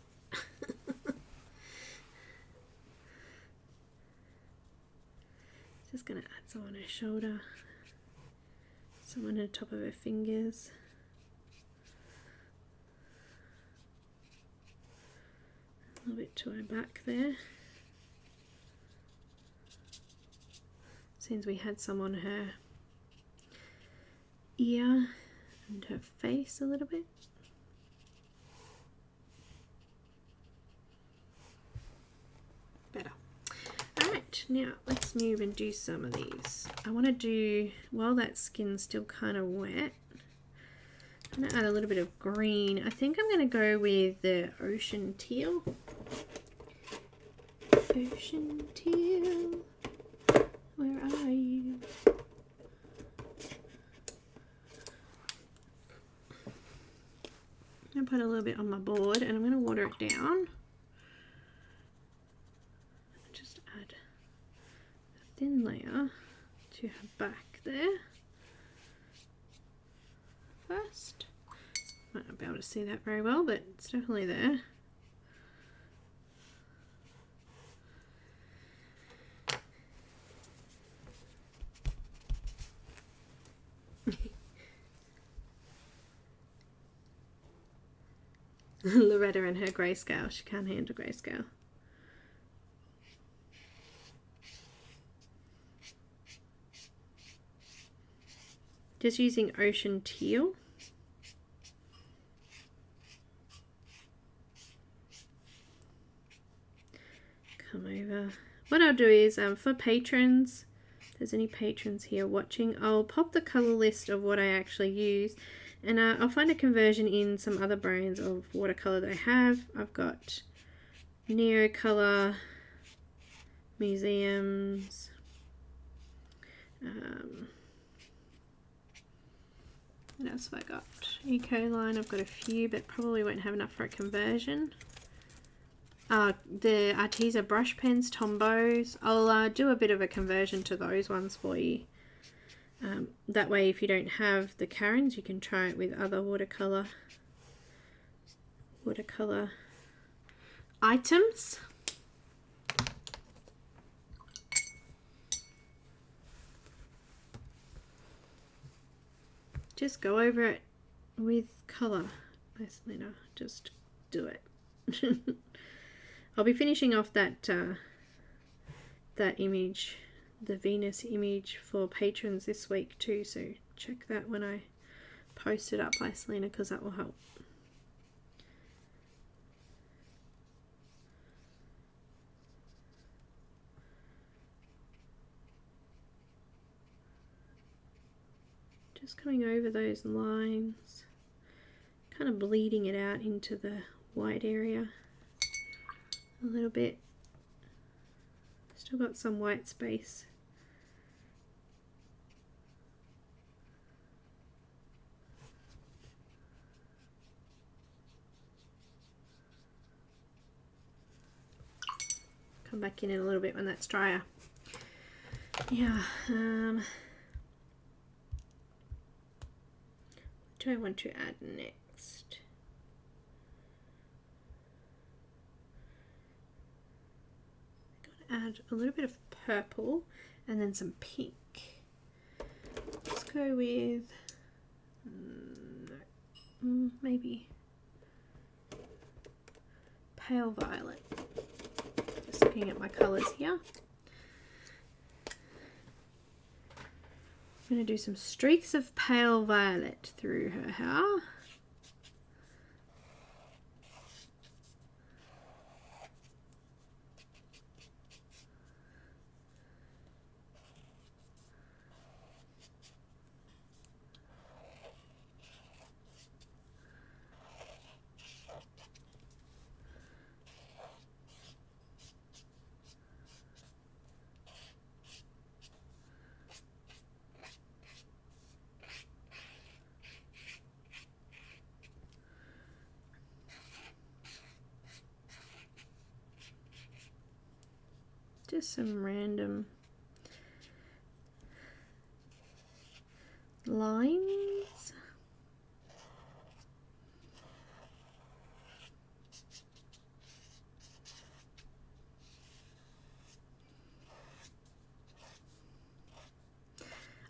S1: Just going to add some on her shoulder, some on the top of her fingers. A little bit to her back there. Since we had some on her ear and her face a little bit. Better. Alright, now let's move and do some of these. I want to do, while that skin's still kind of wet, I'm going to add a little bit of green. I think I'm going to go with the ocean teal. Ocean teal. Where are you? I'm going to put a little bit on my board and I'm going to water it down. Just add a thin layer to her back there first. Might not be able to see that very well, but it's definitely there. Loretta and her grayscale. She can't handle grayscale. Just using ocean teal. Come over. What I'll do is, for patrons, if there's any patrons here watching, I'll pop the colour list of what I actually use. And I'll find a conversion in some other brands of watercolour they have. I've got Neo Colour, Museums, what else have I got? Ecoline, I've got a few, but probably won't have enough for a conversion. The Arteza brush pens, Tombows, I'll do a bit of a conversion to those ones for you. That way, if you don't have the Carans, you can try it with other watercolour watercolor items. Just go over it with color, Selina. Just do it. I'll be finishing off that that image, the Venus image for patrons this week too, so check that when I post it up by Selina, because that will help. Just coming over those lines, kind of bleeding it out into the white area a little bit. Still got some white space. Come back in it a little bit when that's drier. Yeah, what do I want to add next? Add a little bit of purple and then some pink. Let's go with maybe pale violet. Just looking at my colors here. I'm going to do some streaks of pale violet through her hair. Just some random lines.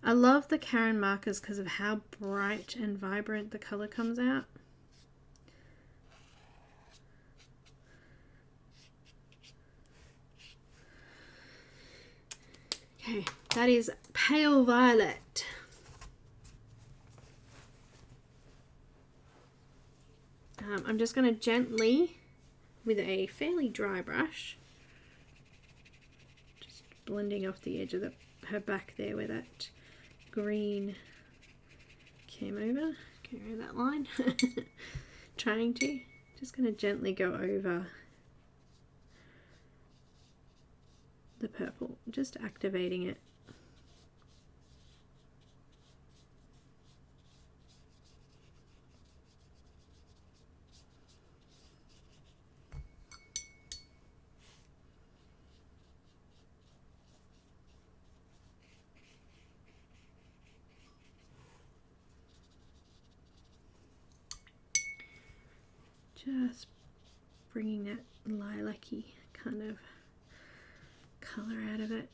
S1: I love the Caran markers because of how bright and vibrant the color comes out. Okay, that is pale violet. I'm just going to gently, with a fairly dry brush, just blending off the edge of her back there where that green came over that line. Trying to. Just going to gently go over the purple, just activating it. Just bringing that lilac-y kind of color out of it.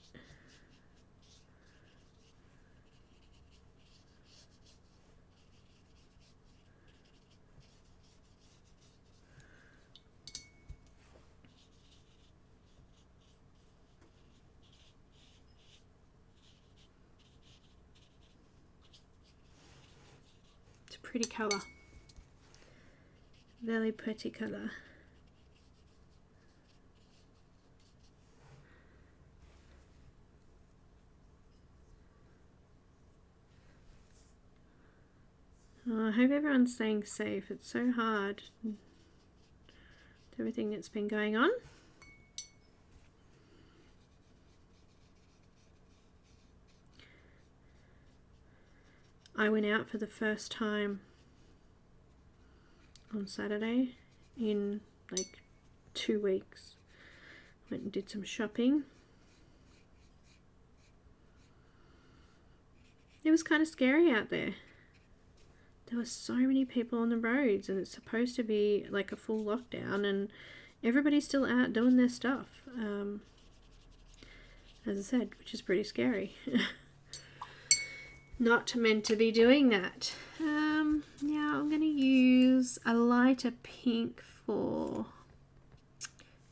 S1: It's a pretty color. Very pretty color. Oh, I hope everyone's staying safe. It's so hard with everything that's been going on. I went out for the first time on Saturday in like 2 weeks. Went and did some shopping. It was kind of scary out there. there were so many people on the roads, and it's supposed to be like a full lockdown, and everybody's still out doing their stuff. As I said, which is pretty scary. Not meant to be doing that. Yeah, I'm going to use a lighter pink for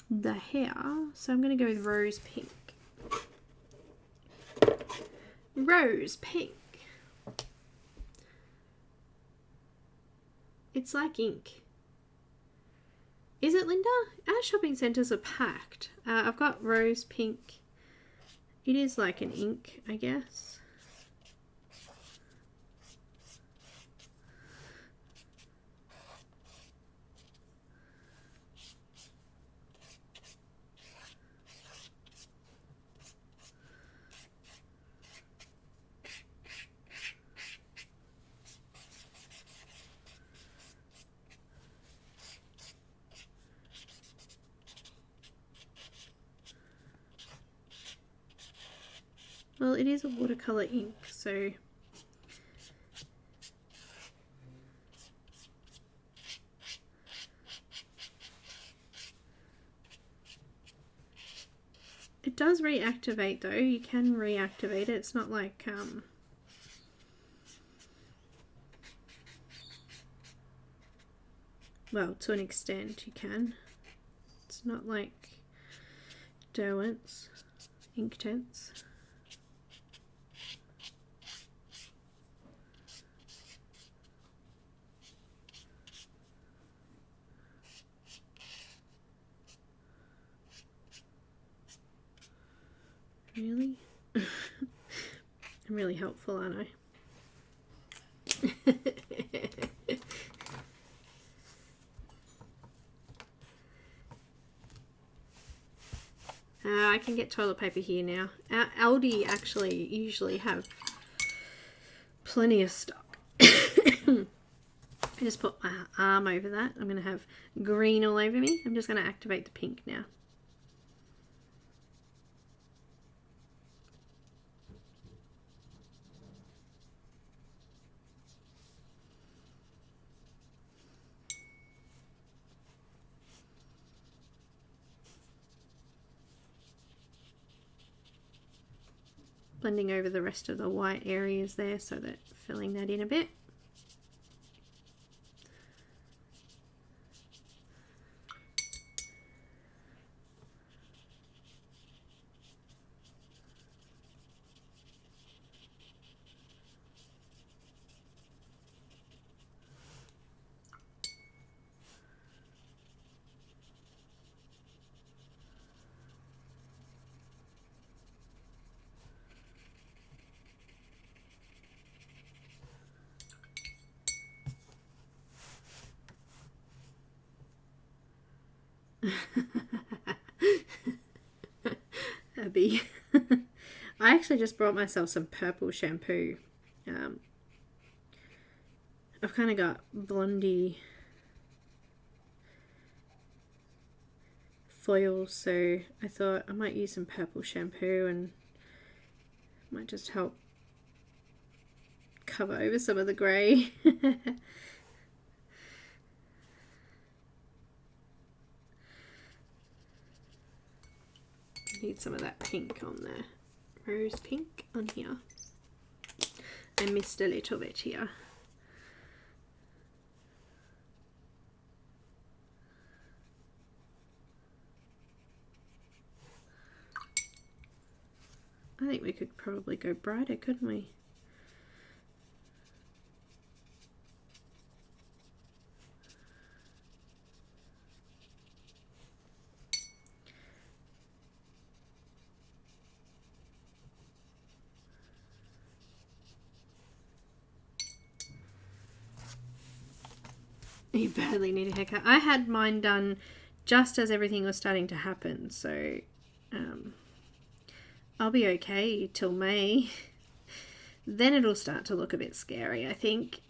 S1: the hair. So I'm going to go with rose pink. Rose pink. It's like ink. Is it, Linda? Our shopping centres are packed. I've got rose pink. It is like an ink, I guess. Well, it is a watercolour ink, so it does reactivate though. You can reactivate it. It's not like well, to an extent you can. It's not like Derwent's Inktense. Really? I'm really helpful, aren't I? I can get toilet paper here now. Aldi actually usually have plenty of stock. I just put my arm over that. I'm going to have green all over me. I'm just going to activate the pink now. Blending over the rest of the white areas there, so that filling that in a bit. Abby. I actually just brought myself some purple shampoo. I've kind of got blondie foils, so I thought I might use some purple shampoo and might just help cover over some of the grey. Need some of that pink on there. Rose pink on here. I missed a little bit here. I think we could probably go brighter, couldn't we? You badly need a haircut. I had mine done just as everything was starting to happen, so I'll be okay till May. Then it'll start to look a bit scary, I think.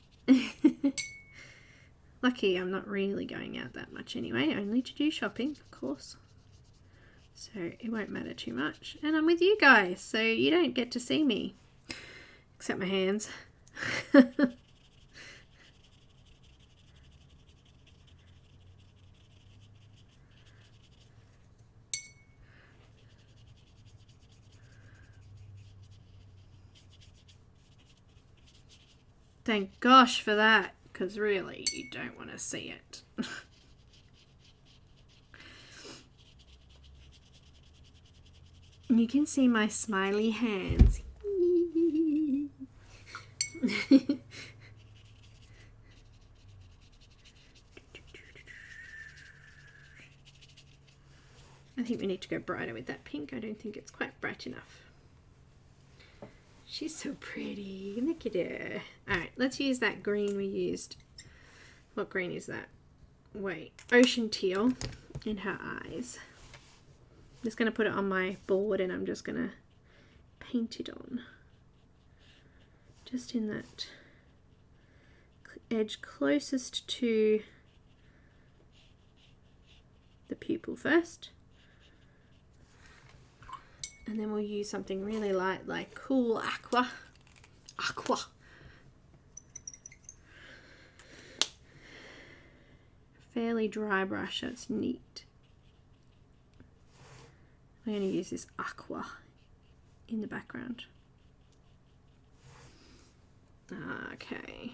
S1: Lucky I'm not really going out that much anyway, only to do shopping, of course. So it won't matter too much. And I'm with you guys, so you don't get to see me. Except my hands. Thank gosh for that, because really you don't want to see it. You can see my smiley hands. I think we need to go brighter with that pink. I don't think it's quite bright enough. She's so pretty. Look at her. Alright, let's use that green we used. What green is that? Wait, ocean teal in her eyes. I'm just going to put it on my board and I'm just going to paint it on. Just in that edge closest to the pupil first. And then we'll use something really light like Cool Aqua. Fairly dry brush, so it's neat. I'm going to use this aqua in the background. Okay.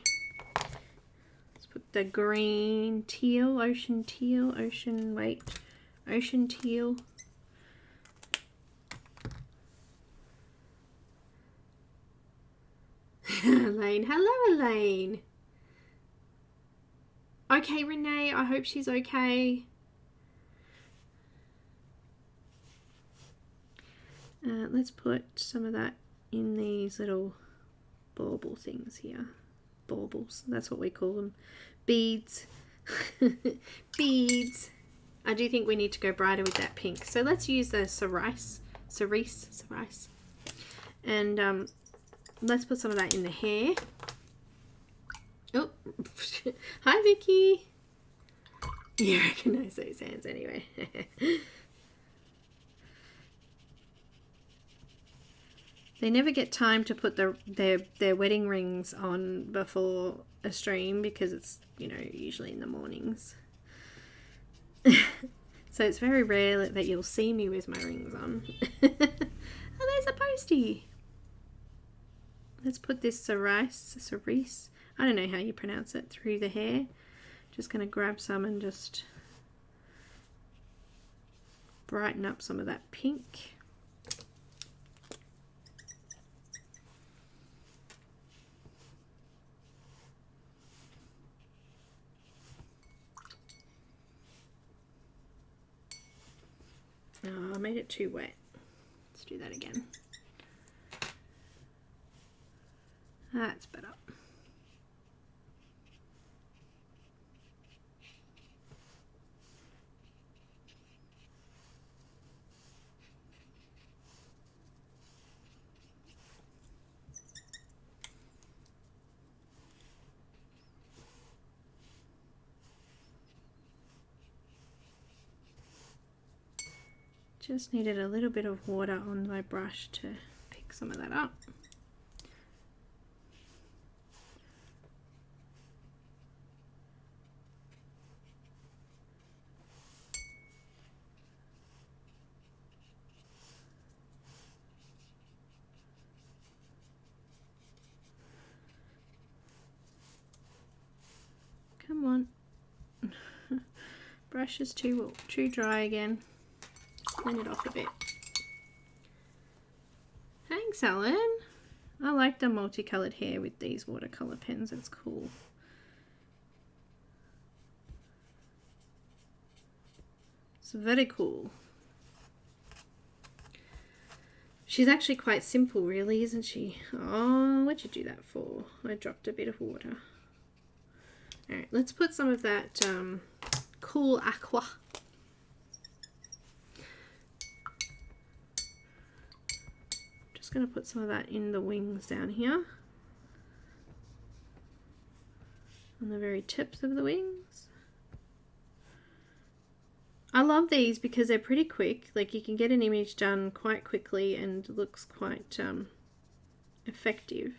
S1: Let's put the green teal, ocean teal, ocean teal. Elaine, hello Elaine. Okay, Renee, I hope she's okay. Let's put some of that in these little bauble things here. Baubles, that's what we call them. Beads. Beads. I do think we need to go brighter with that pink. So let's use the cerise. And let's put some of that in the hair. Oh, hi Vicky. You recognise those hands anyway. They never get time to put their wedding rings on before a stream because it's, you know, usually in the mornings. So it's very rare that you'll see me with my rings on. Oh, there's a postie. Let's put this cerise, I don't know how you pronounce it, through the hair. Just going to grab some and just brighten up some of that pink. Oh, I made it too wet. Let's do that again. That's better. Just needed a little bit of water on my brush to pick some of that up. Come on. Brush is too dry again. Clean it off a bit. Thanks, Alan. I like the multicolored hair with these watercolor pens. It's cool. It's very cool. She's actually quite simple, really, isn't she? Oh, what'd you do that for? I dropped a bit of water. Alright, let's put some of that Cool Aqua. Just going to put some of that in the wings down here. On the very tips of the wings. I love these because they're pretty quick. Like, you can get an image done quite quickly and looks quite effective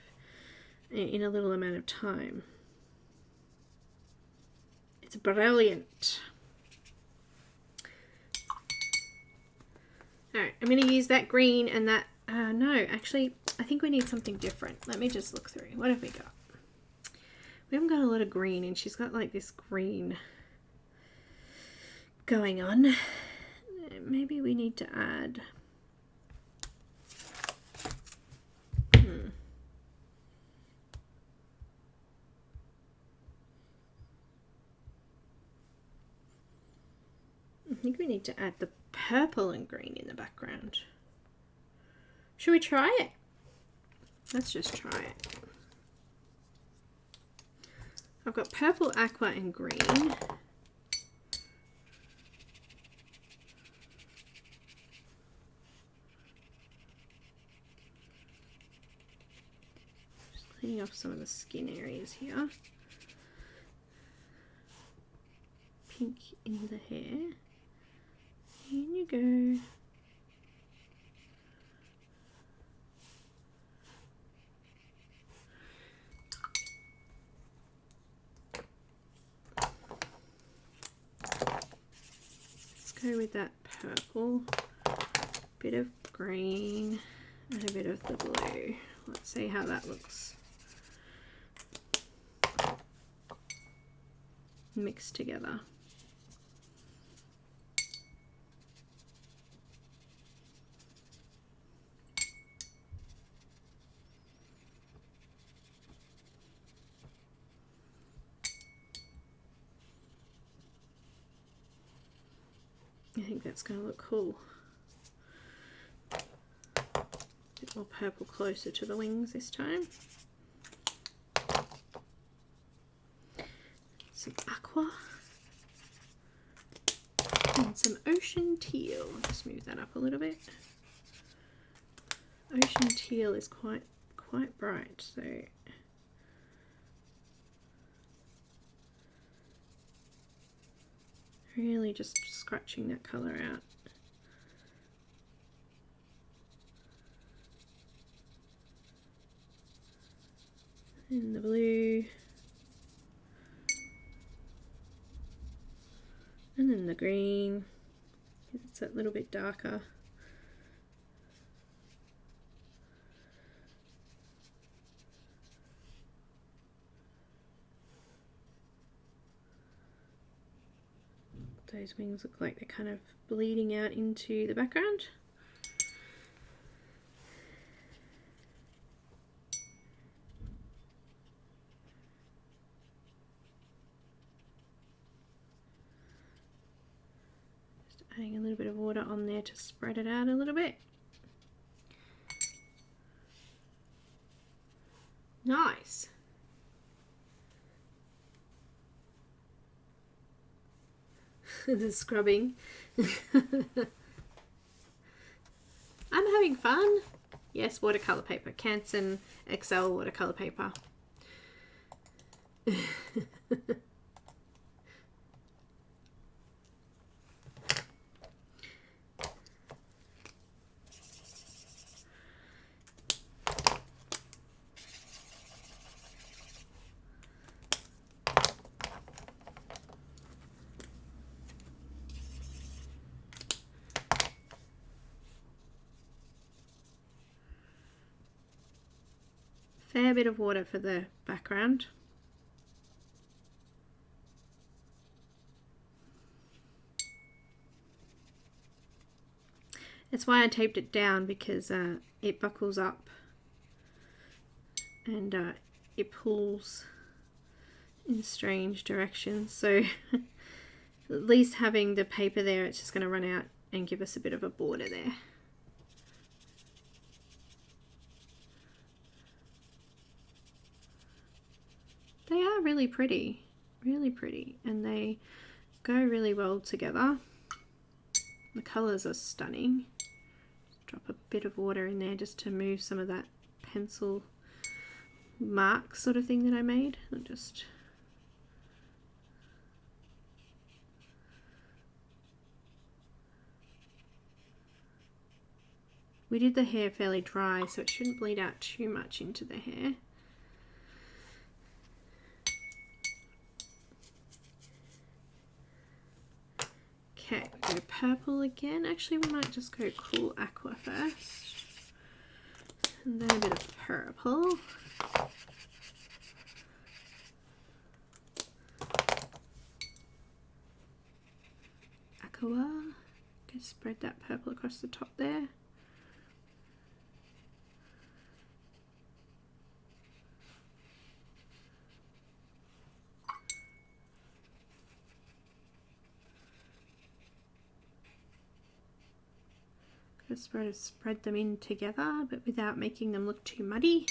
S1: in a little amount of time. It's brilliant. Alright, I'm going to use that green and that... no, actually, I think we need something different. Let me just look through. What have we got? We haven't got a lot of green, and she's got like this green going on. Maybe we need to add I think we need to add the purple and green in the background. Should we try it? Let's just try it. I've got purple, aqua and green. Just cleaning off some of the skin areas here. Pink in the hair. In you go. Let's go with that purple, bit of green, and a bit of the blue. Let's see how that looks mixed together. I think that's going to look cool. A bit more purple closer to the wings this time. Some aqua. And some ocean teal. Just move that up a little bit. Ocean teal is quite bright, so really just scratching that colour out. And the blue. And then the green. It's that little bit darker. Those wings look like they're kind of bleeding out into the background. Just adding a little bit of water on there to spread it out a little bit. Nice. The scrubbing. I'm having fun. Yes, watercolor paper. Canson XL watercolor paper. Fair bit of water for the background. That's why I taped it down, because it buckles up and it pulls in strange directions. So at least having the paper there, it's just going to run out and give us a bit of a border there. They are really pretty, and they go really well together. The colours are stunning. Drop a bit of water in there just to move some of that pencil mark sort of thing that I made. We did the hair fairly dry, so it shouldn't bleed out too much into the hair. Okay, we go purple again. Actually, we might just go cool aqua first. And then a bit of purple. aqua. Just spread that purple across the top there. Spread them in together, but without making them look too muddy.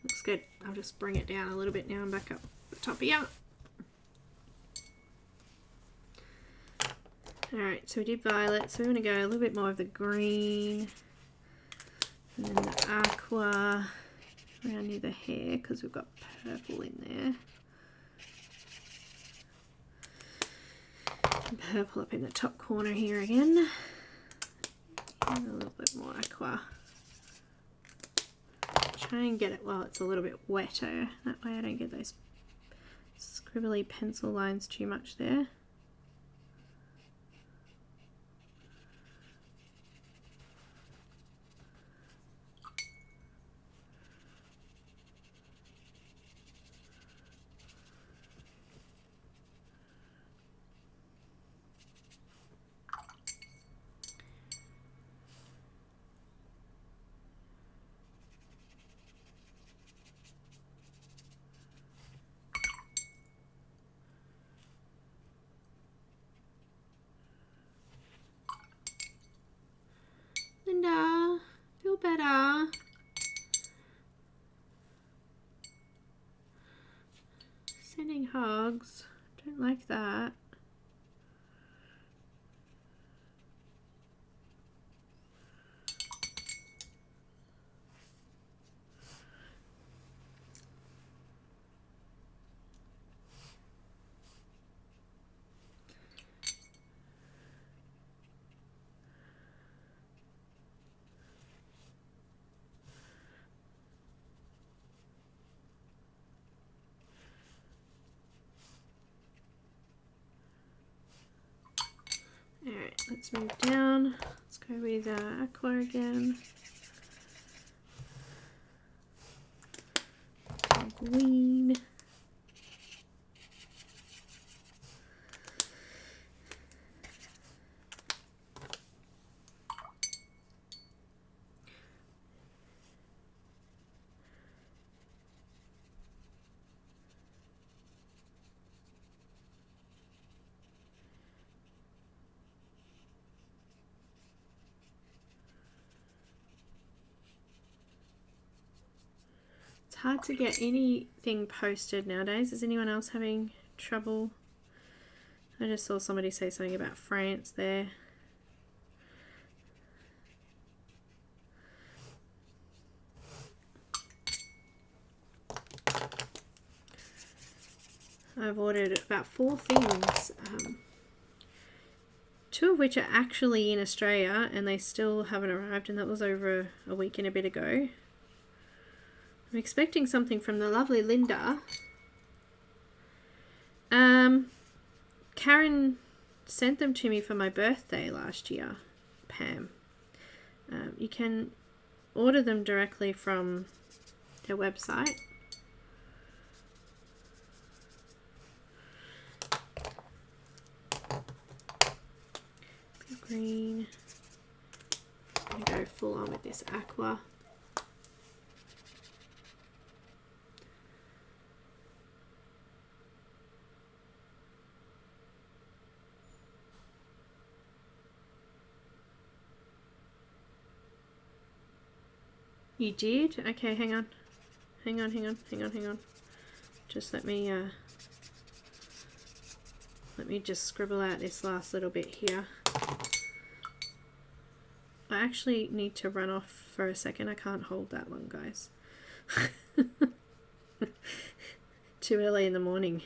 S1: Looks good. I'll just bring it down a little bit now and back up the top here. Alright, so we did violet, so we want to go a little bit more of the green. And then the aqua around near the hair because we've got purple in there. And purple up in the top corner here again. And a little bit more aqua. Try and get it while it's a little bit wetter. That way I don't get those scribbly pencil lines too much there. Linda, feel better. Sending hugs. Don't like that. Alright, let's move down. Let's go with aqua again. Green. It's hard to get anything posted nowadays. Is anyone else having trouble? I just saw somebody say something about France there. I've ordered about 4 things, 2 of which are actually in Australia and they still haven't arrived, and that was over a week and a bit ago. I'm expecting something from the lovely Linda. Caran sent them to me for my birthday last year, Pam. You can order them directly from their website. Green. I'm going to go full on with this aqua. You did? Okay, hang on. Hang on. Just let me just scribble out this last little bit here. I actually need to run off for a second. I can't hold that long, guys. Too early in the morning.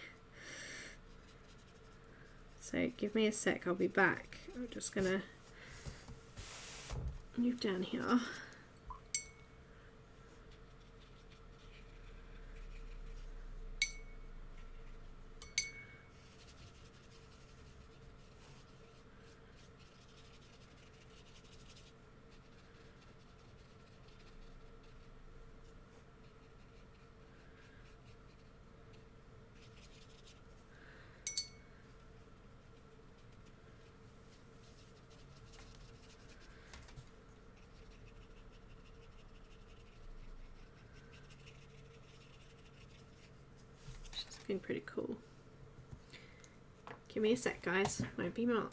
S1: So give me a sec, I'll be back. I'm just gonna move down here. Looking pretty cool. Give me a sec, guys. Won't be long.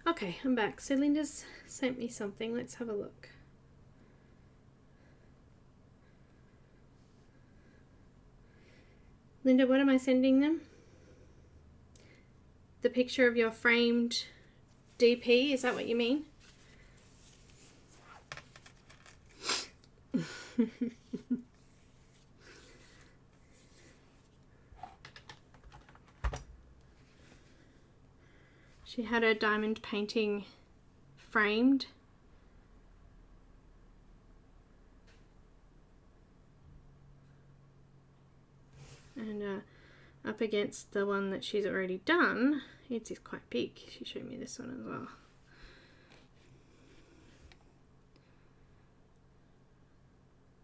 S1: Okay, I'm back. So Linda's sent me something. Let's have a look. Linda, what am I sending them? The picture of your framed DP, is that what you mean? She had her diamond painting framed. And up against the one that she's already done, it is quite big. She showed me this one as well.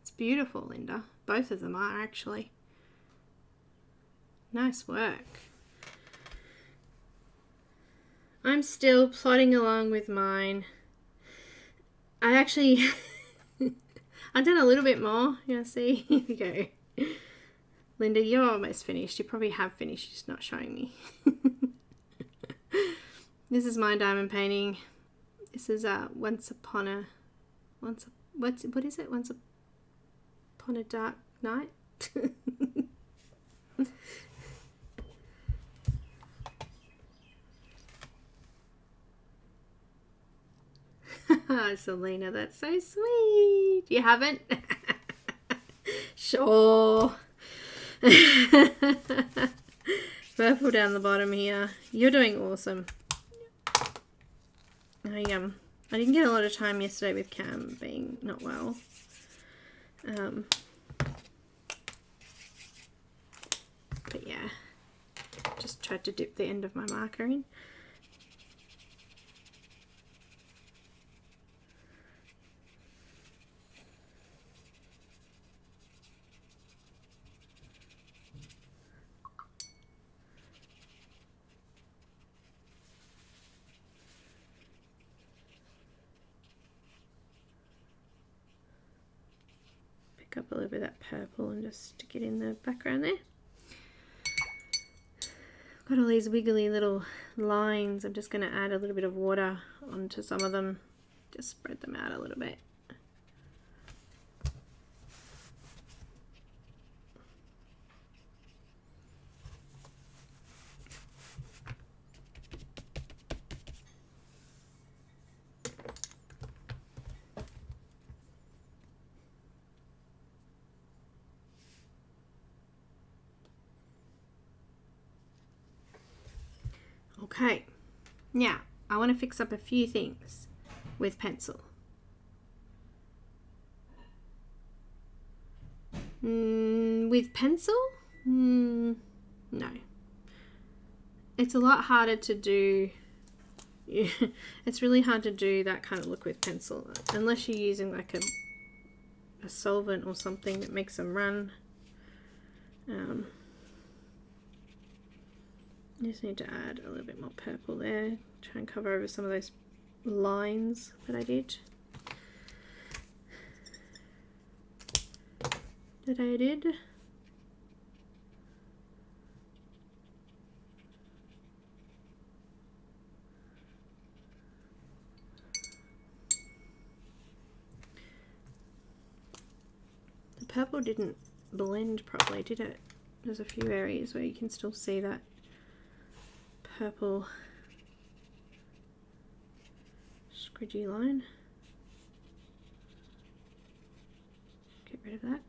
S1: It's beautiful, Linda. Both of them are actually. Nice work. I'm still plodding along with mine. I actually, I've done a little bit more. You see, here we go. Linda, you're almost finished. You probably have finished, you're just not showing me. This is my diamond painting. This is what is it? Once upon a dark night. Selina, that's so sweet. You haven't? Sure. Purple down the bottom here. You're doing awesome. I didn't get a lot of time yesterday with Cam being not well. But yeah, just tried to dip the end of my marker in. Up a little bit of that purple and just stick it in the background there. Got all these wiggly little lines. I'm just going to add a little bit of water onto some of them. Just spread them out a little bit. Okay, now I want to fix up a few things with pencil. With pencil? No. It's a lot harder to do. It's really hard to do that kind of look with pencil unless you're using like a solvent or something that makes them run. I just need to add a little bit more purple there. Try and cover over some of those lines that I did. purple didn't blend properly, did it? There's a few areas where you can still see that purple squidgy line. Get rid of that.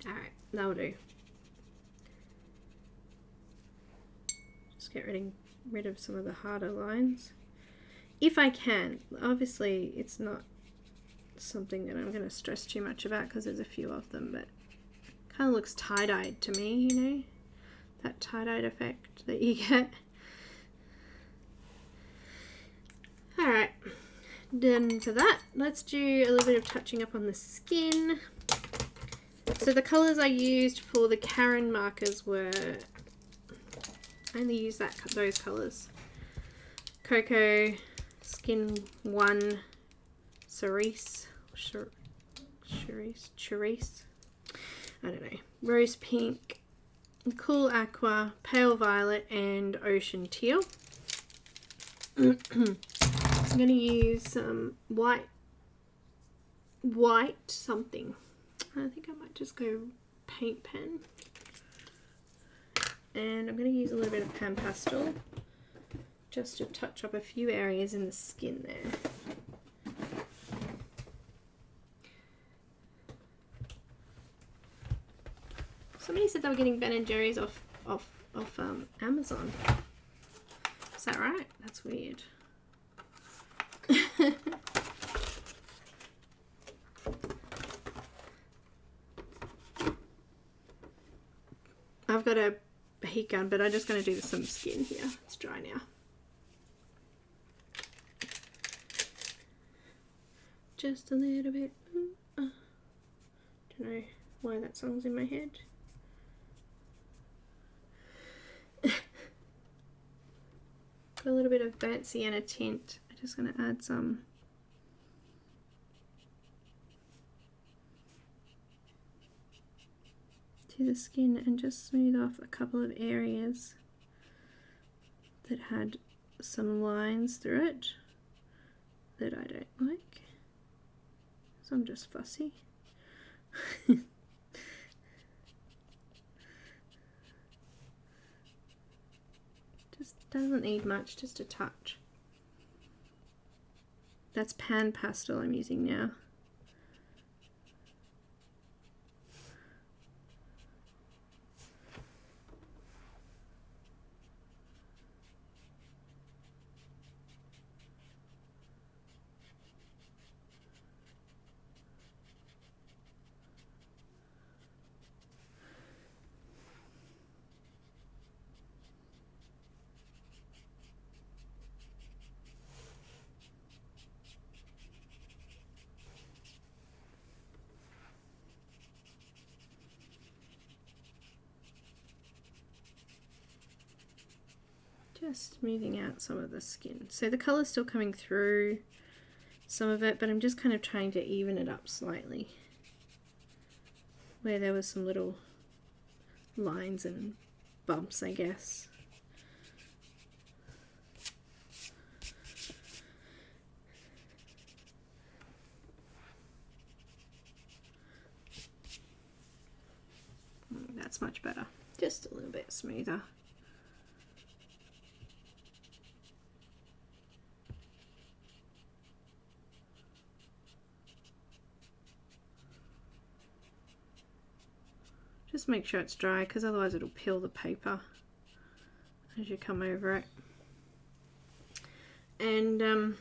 S1: Alright, that'll do. Just get rid of some of the harder lines. If I can. Obviously, it's not something that I'm going to stress too much about because there's a few of them, but it kind of looks tie-dyed to me, you know? That tie-dyed effect that you get. Alright, done for that. Let's do a little bit of touching up on the skin. So the colours I used for the Caran markers were, I only used those colours. Cocoa, Skin 1, Cerise, I don't know, Rose Pink, Cool Aqua, Pale Violet and Ocean Teal. I'm going to use some white something. I think I might just go paint pen. And I'm going to use a little bit of PanPastel just to touch up a few areas in the skin there. Somebody said they were getting Ben & Jerry's off Amazon. Is that right? That's weird. I've got a heat gun, but I'm just going to do some skin here. It's dry now. Just a little bit. Don't know why that song's in my head. Got a little bit of burnt sienna tint. I'm just going to add some. To the skin and just smooth off a couple of areas that had some lines through it that I don't like. So I'm just fussy. Just doesn't need much, just a touch. That's PanPastel I'm using now. Just smoothing out some of the skin. So the colour's still coming through some of it, but I'm just kind of trying to even it up slightly. Where there was some little lines and bumps, I guess. That's much better. Just a little bit smoother. Just make sure it's dry because otherwise it'll peel the paper as you come over it. And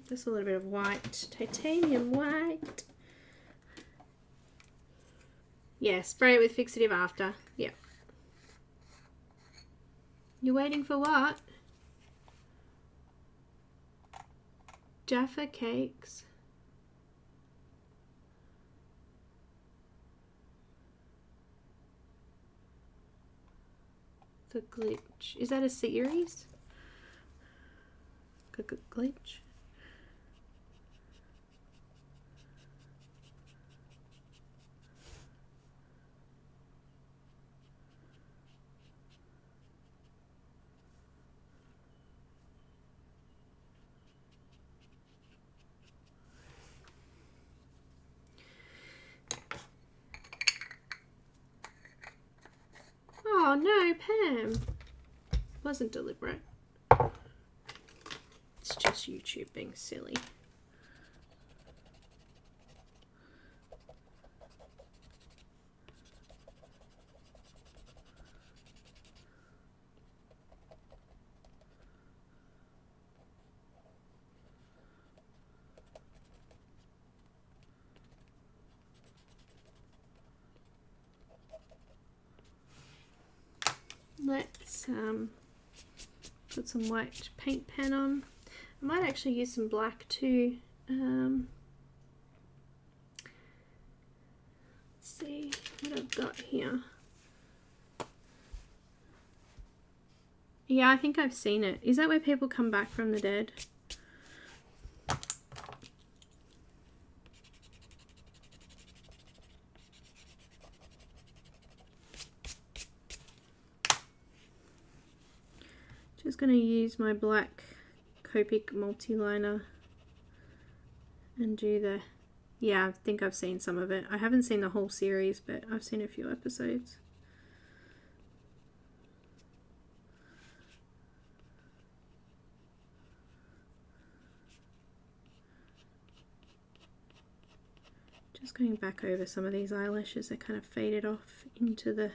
S1: just a little bit of white, titanium white. Yeah, spray it with fixative after. Yeah. You're waiting for what? Jaffa cakes. The glitch. Is that a series? Glitch? Oh no, Pam. Wasn't deliberate. It's just YouTube being silly. Let's put some white paint pen on. I might actually use some black too. Let's see what I've got here. Yeah, I think I've seen it. Is that where people come back from the dead? Just going to use my black Copic multi-liner and do the... Yeah, I think I've seen some of it. I haven't seen the whole series, but I've seen a few episodes. Just going back over some of these eyelashes, they kind of faded off into the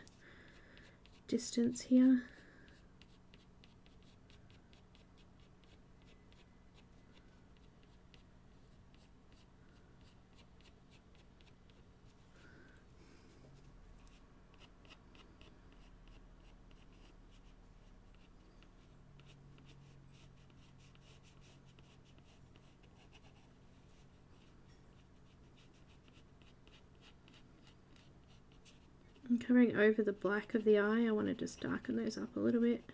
S1: distance here. I'm covering over the black of the eye. I want to just darken those up a little bit.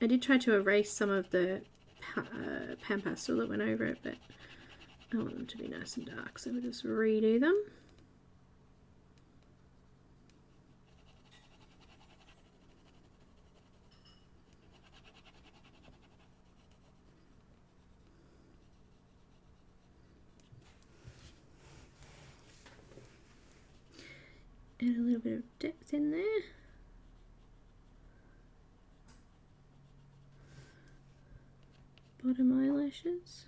S1: I did try to erase some of the PanPastel that went over it, but I want them to be nice and dark, so we'll just redo them. Add a little bit of depth in there. Bottom eyelashes.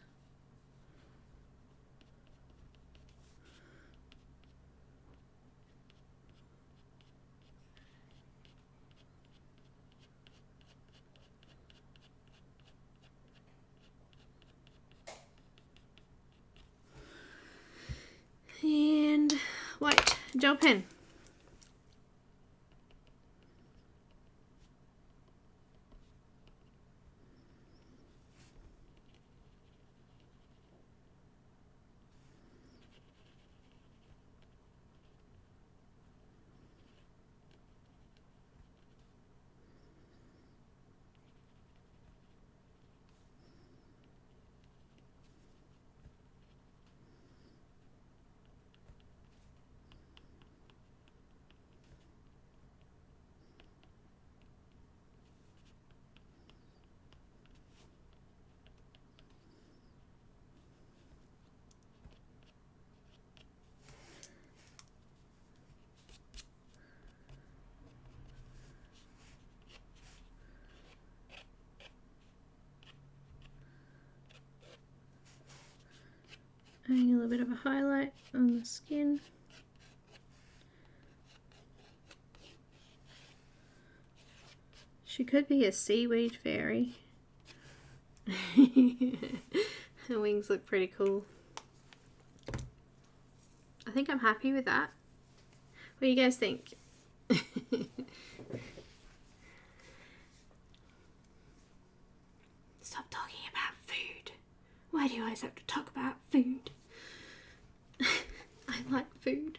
S1: And white gel pen. Adding a little bit of a highlight on the skin. She could be a seaweed fairy. Her wings look pretty cool. I think I'm happy with that. What do you guys think? Stop talking about food. Why do you always have to talk about food? food.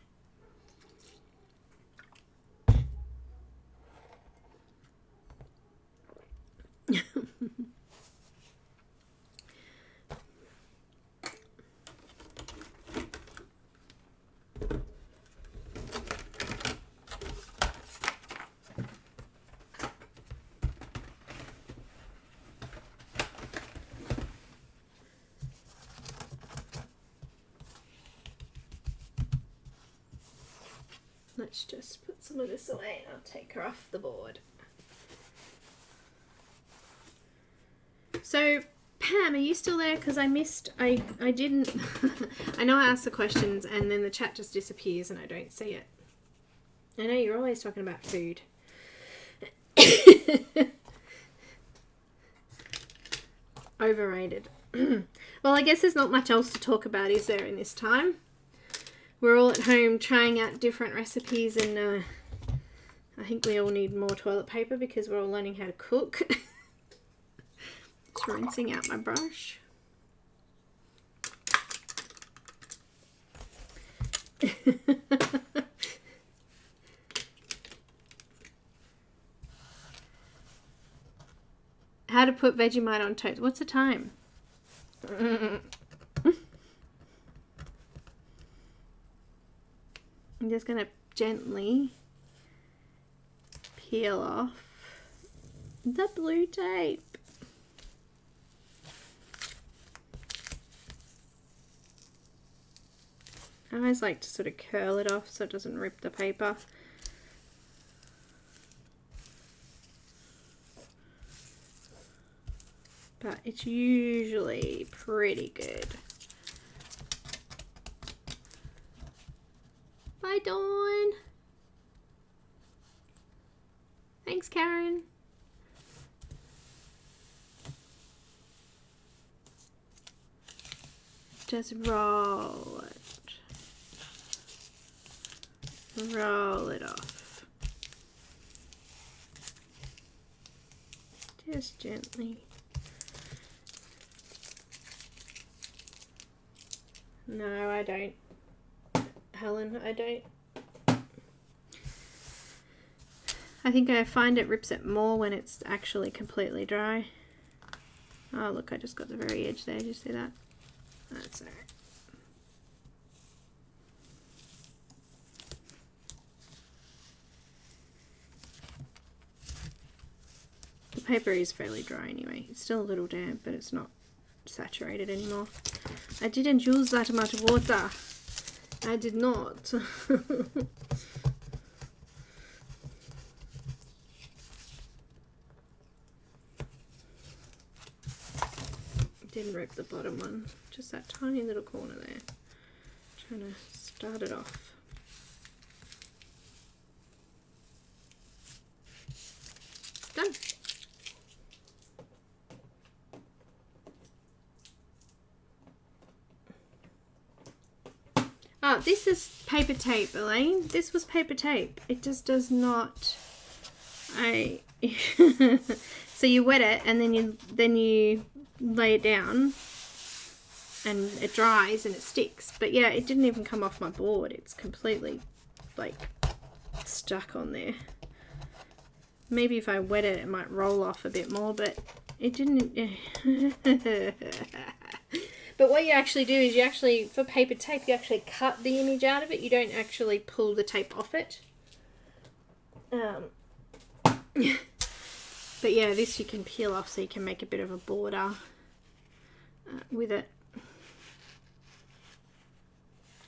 S1: Let's just put some of this away and I'll take her off the board. So, Pam, are you still there? Because I didn't, I know I asked the questions and then the chat just disappears and I don't see it. I know you're always talking about food. Overrated. Well, I guess there's not much else to talk about, is there, in this time? We're all at home trying out different recipes and I think we all need more toilet paper because we're all learning how to cook. Just rinsing out my brush. How to put Vegemite on toast. What's the time? I'm just going to gently peel off the blue tape. I always like to sort of curl it off so it doesn't rip the paper. But it's usually pretty good. Bye, Dawn. Thanks, Caran. Just roll it. Roll it off. Just gently. No, I don't. Helen, I don't. I think I find it rips it more when it's actually completely dry. Oh, look, I just got the very edge there. Did you see that? That's alright. The paper is fairly dry anyway. It's still a little damp, but it's not saturated anymore. I didn't use that much water. I did not. Didn't rip the bottom one, just that tiny little corner there. Trying to start it off. Done. Oh, this is paper tape, Elaine. This was paper tape. It just does not. So you wet it and then you lay it down and it dries and it sticks. But yeah, it didn't even come off my board. It's completely like stuck on there. Maybe if I wet it, it might roll off a bit more, but it didn't. But what you actually do is you actually, for paper tape, you actually cut the image out of it. You don't actually pull the tape off it. But yeah, this you can peel off so you can make a bit of a border with it.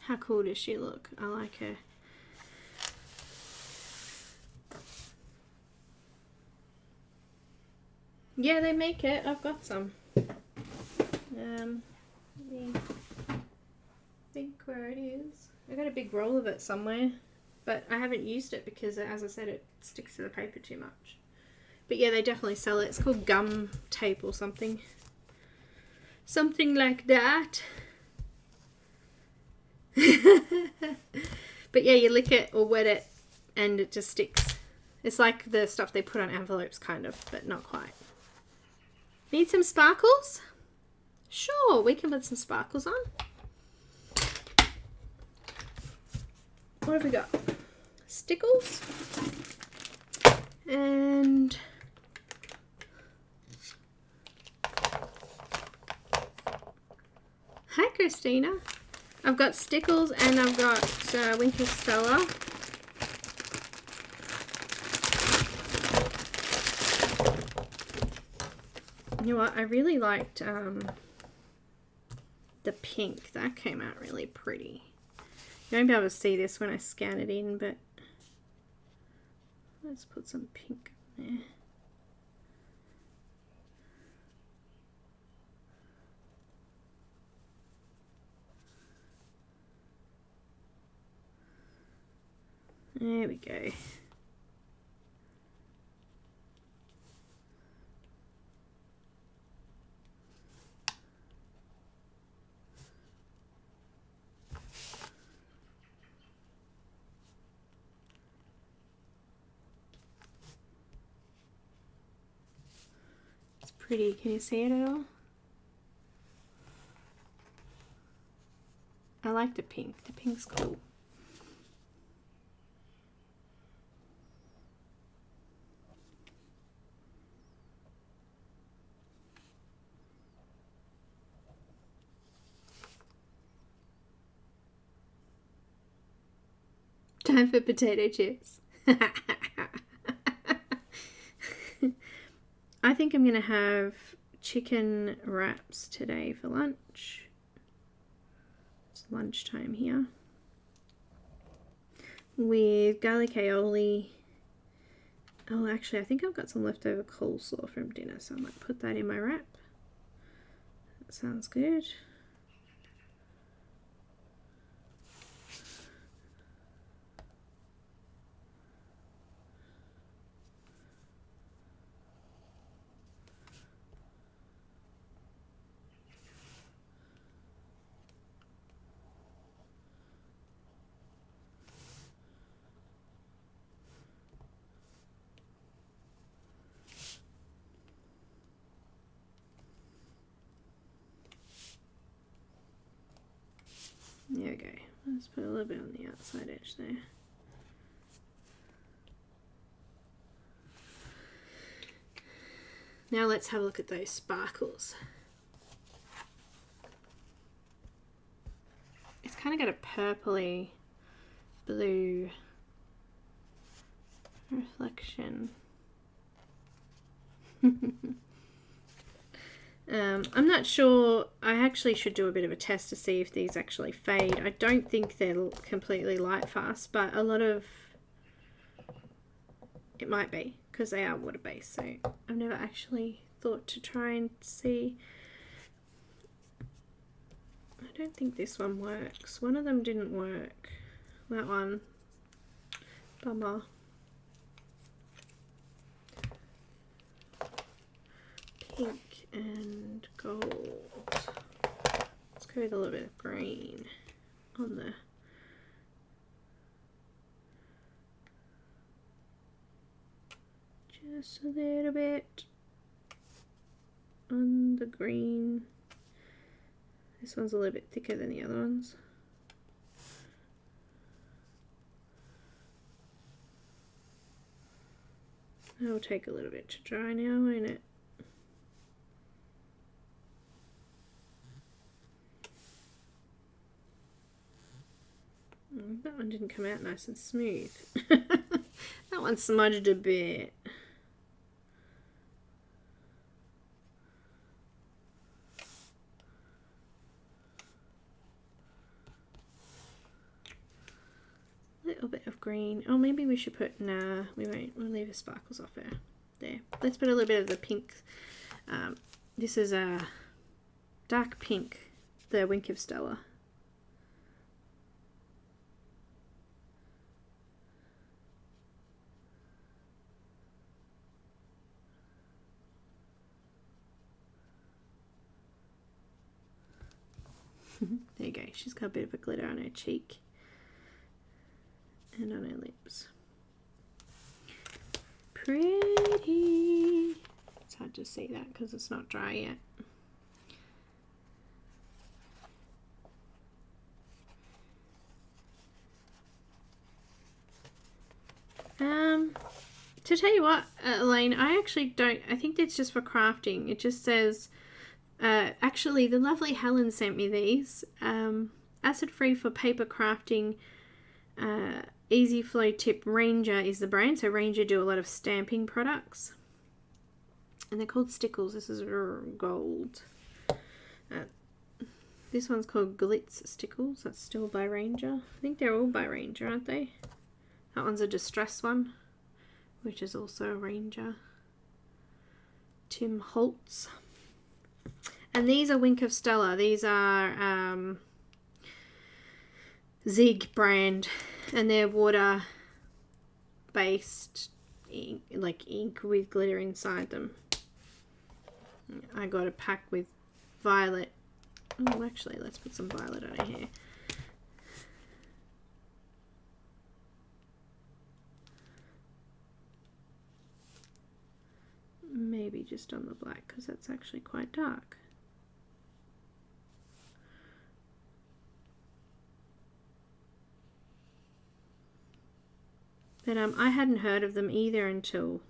S1: How cool does she look? I like her. Yeah, they make it. I've got some. I think where it is. I got a big roll of it somewhere, but I haven't used it because, as I said, it sticks to the paper too much. But yeah, they definitely sell it. It's called gum tape or something. Something like that. But yeah, you lick it or wet it and it just sticks. It's like the stuff they put on envelopes, kind of, but not quite. Need some sparkles? Sure, we can put some sparkles on. What have we got? Stickles. And hi Christina. I've got Stickles and I've got Winter Stella. You know what? I really liked the pink. That came out really pretty. You won't be able to see this when I scan it in, but let's put some pink in there. There we go. It's pretty. Can you see it at all? I like the pink. The pink's cool. Time for potato chips. I think I'm going to have chicken wraps today for lunch. It's lunchtime here. With garlic aioli. Oh, actually, I think I've got some leftover coleslaw from dinner, so I might put that in my wrap. That sounds good. There we go. Let's put a little bit on the outside edge there. Now let's have a look at those sparkles. It's kind of got a purpley blue reflection. I'm not sure. I actually should do a bit of a test to see if these actually fade. I don't think they're completely light fast, but a lot of it might be because they are water based, so I've never actually thought to try and see. I don't think this one works. One of them didn't work. That one. Bummer. Pink and gold. Let's go with a little bit of green on the just a little bit on the green. This one's a little bit thicker than the other ones. That'll take a little bit to dry now, won't it? That one didn't come out nice and smooth. That one smudged a bit. A little bit of green. Oh, maybe we should put, nah, we won't. We'll leave the sparkles off there. There. Let's put a little bit of the pink. This is a dark pink, the Wink of Stella. There you go. She's got a bit of a glitter on her cheek and on her lips. Pretty. It's hard to see that because it's not dry yet. To tell you what, Elaine, I actually don't, I think it's just for crafting. It just says, actually the lovely Helen sent me these. Acid free for paper crafting, easy flow tip. Ranger is the brand. So Ranger do a lot of stamping products. And they're called Stickles. This is gold. This one's called Glitz Stickles. That's still by Ranger. I think they're all by Ranger, aren't they? That one's a distress one, which is also a Ranger. Tim Holtz. And these are Wink of Stella. These are Zig brand. And they're water-based ink, like ink with glitter inside them. I got a pack with violet. Oh, actually, let's put some violet on here. Maybe just on the black, because that's actually quite dark. But I hadn't heard of them either until,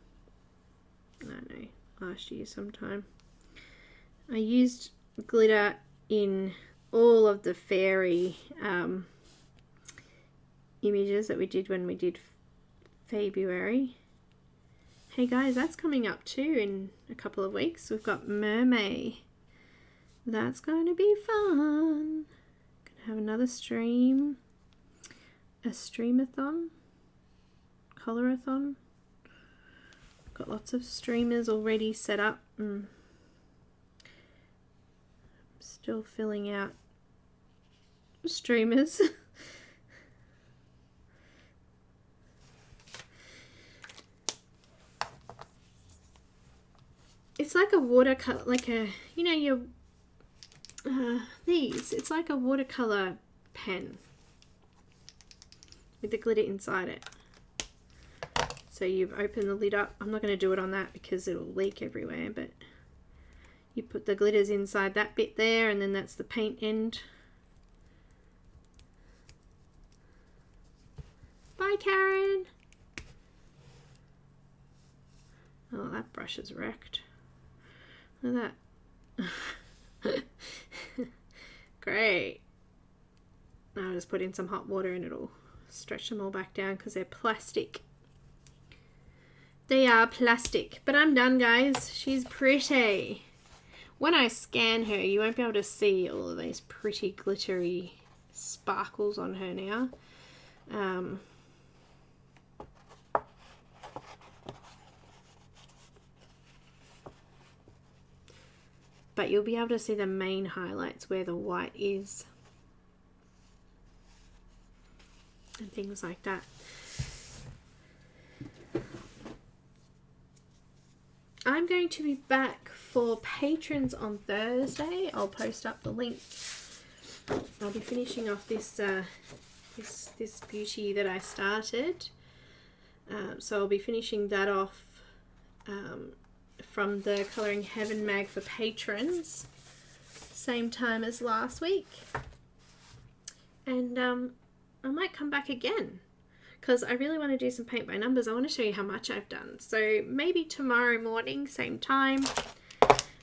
S1: I don't know, last year sometime. I used glitter in all of the fairy images that we did when we did February. Hey guys, that's coming up too in a couple of weeks. We've got Mermaid. That's going to be fun. Gonna have another stream. A streamathon. Colorathon. Got lots of streamers already set up. Still filling out streamers. It's like a watercolor, like a, you know, your these. It's like a watercolor pen with the glitter inside it. So you've opened the lid up. I'm not going to do it on that because it'll leak everywhere, but you put the glitters inside that bit there, and then that's the paint end. Bye, Caran. Oh, that brush is wrecked. Look at that. Great. Now I'll just put in some hot water and it'll stretch them all back down because they're plastic. They are plastic. But I'm done, guys. She's pretty. When I scan her, you won't be able to see all of these pretty glittery sparkles on her now. But you'll be able to see the main highlights where the white is. And things like that. I'm going to be back for patrons on Thursday. I'll post up the link. I'll be finishing off this this beauty that I started. So I'll be finishing that off from the Colouring Heaven mag for patrons. Same time as last week. And I might come back again, because I really want to do some paint by numbers. I want to show you how much I've done. So maybe tomorrow morning, same time,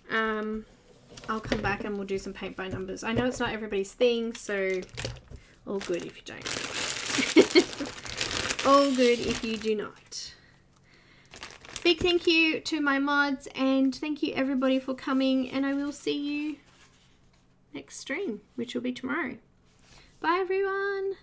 S1: I'll come back and we'll do some paint by numbers. I know it's not everybody's thing, so all good if you don't. All good if you do not. Big thank you to my mods, and thank you everybody for coming, and I will see you next stream, which will be tomorrow. Bye everyone.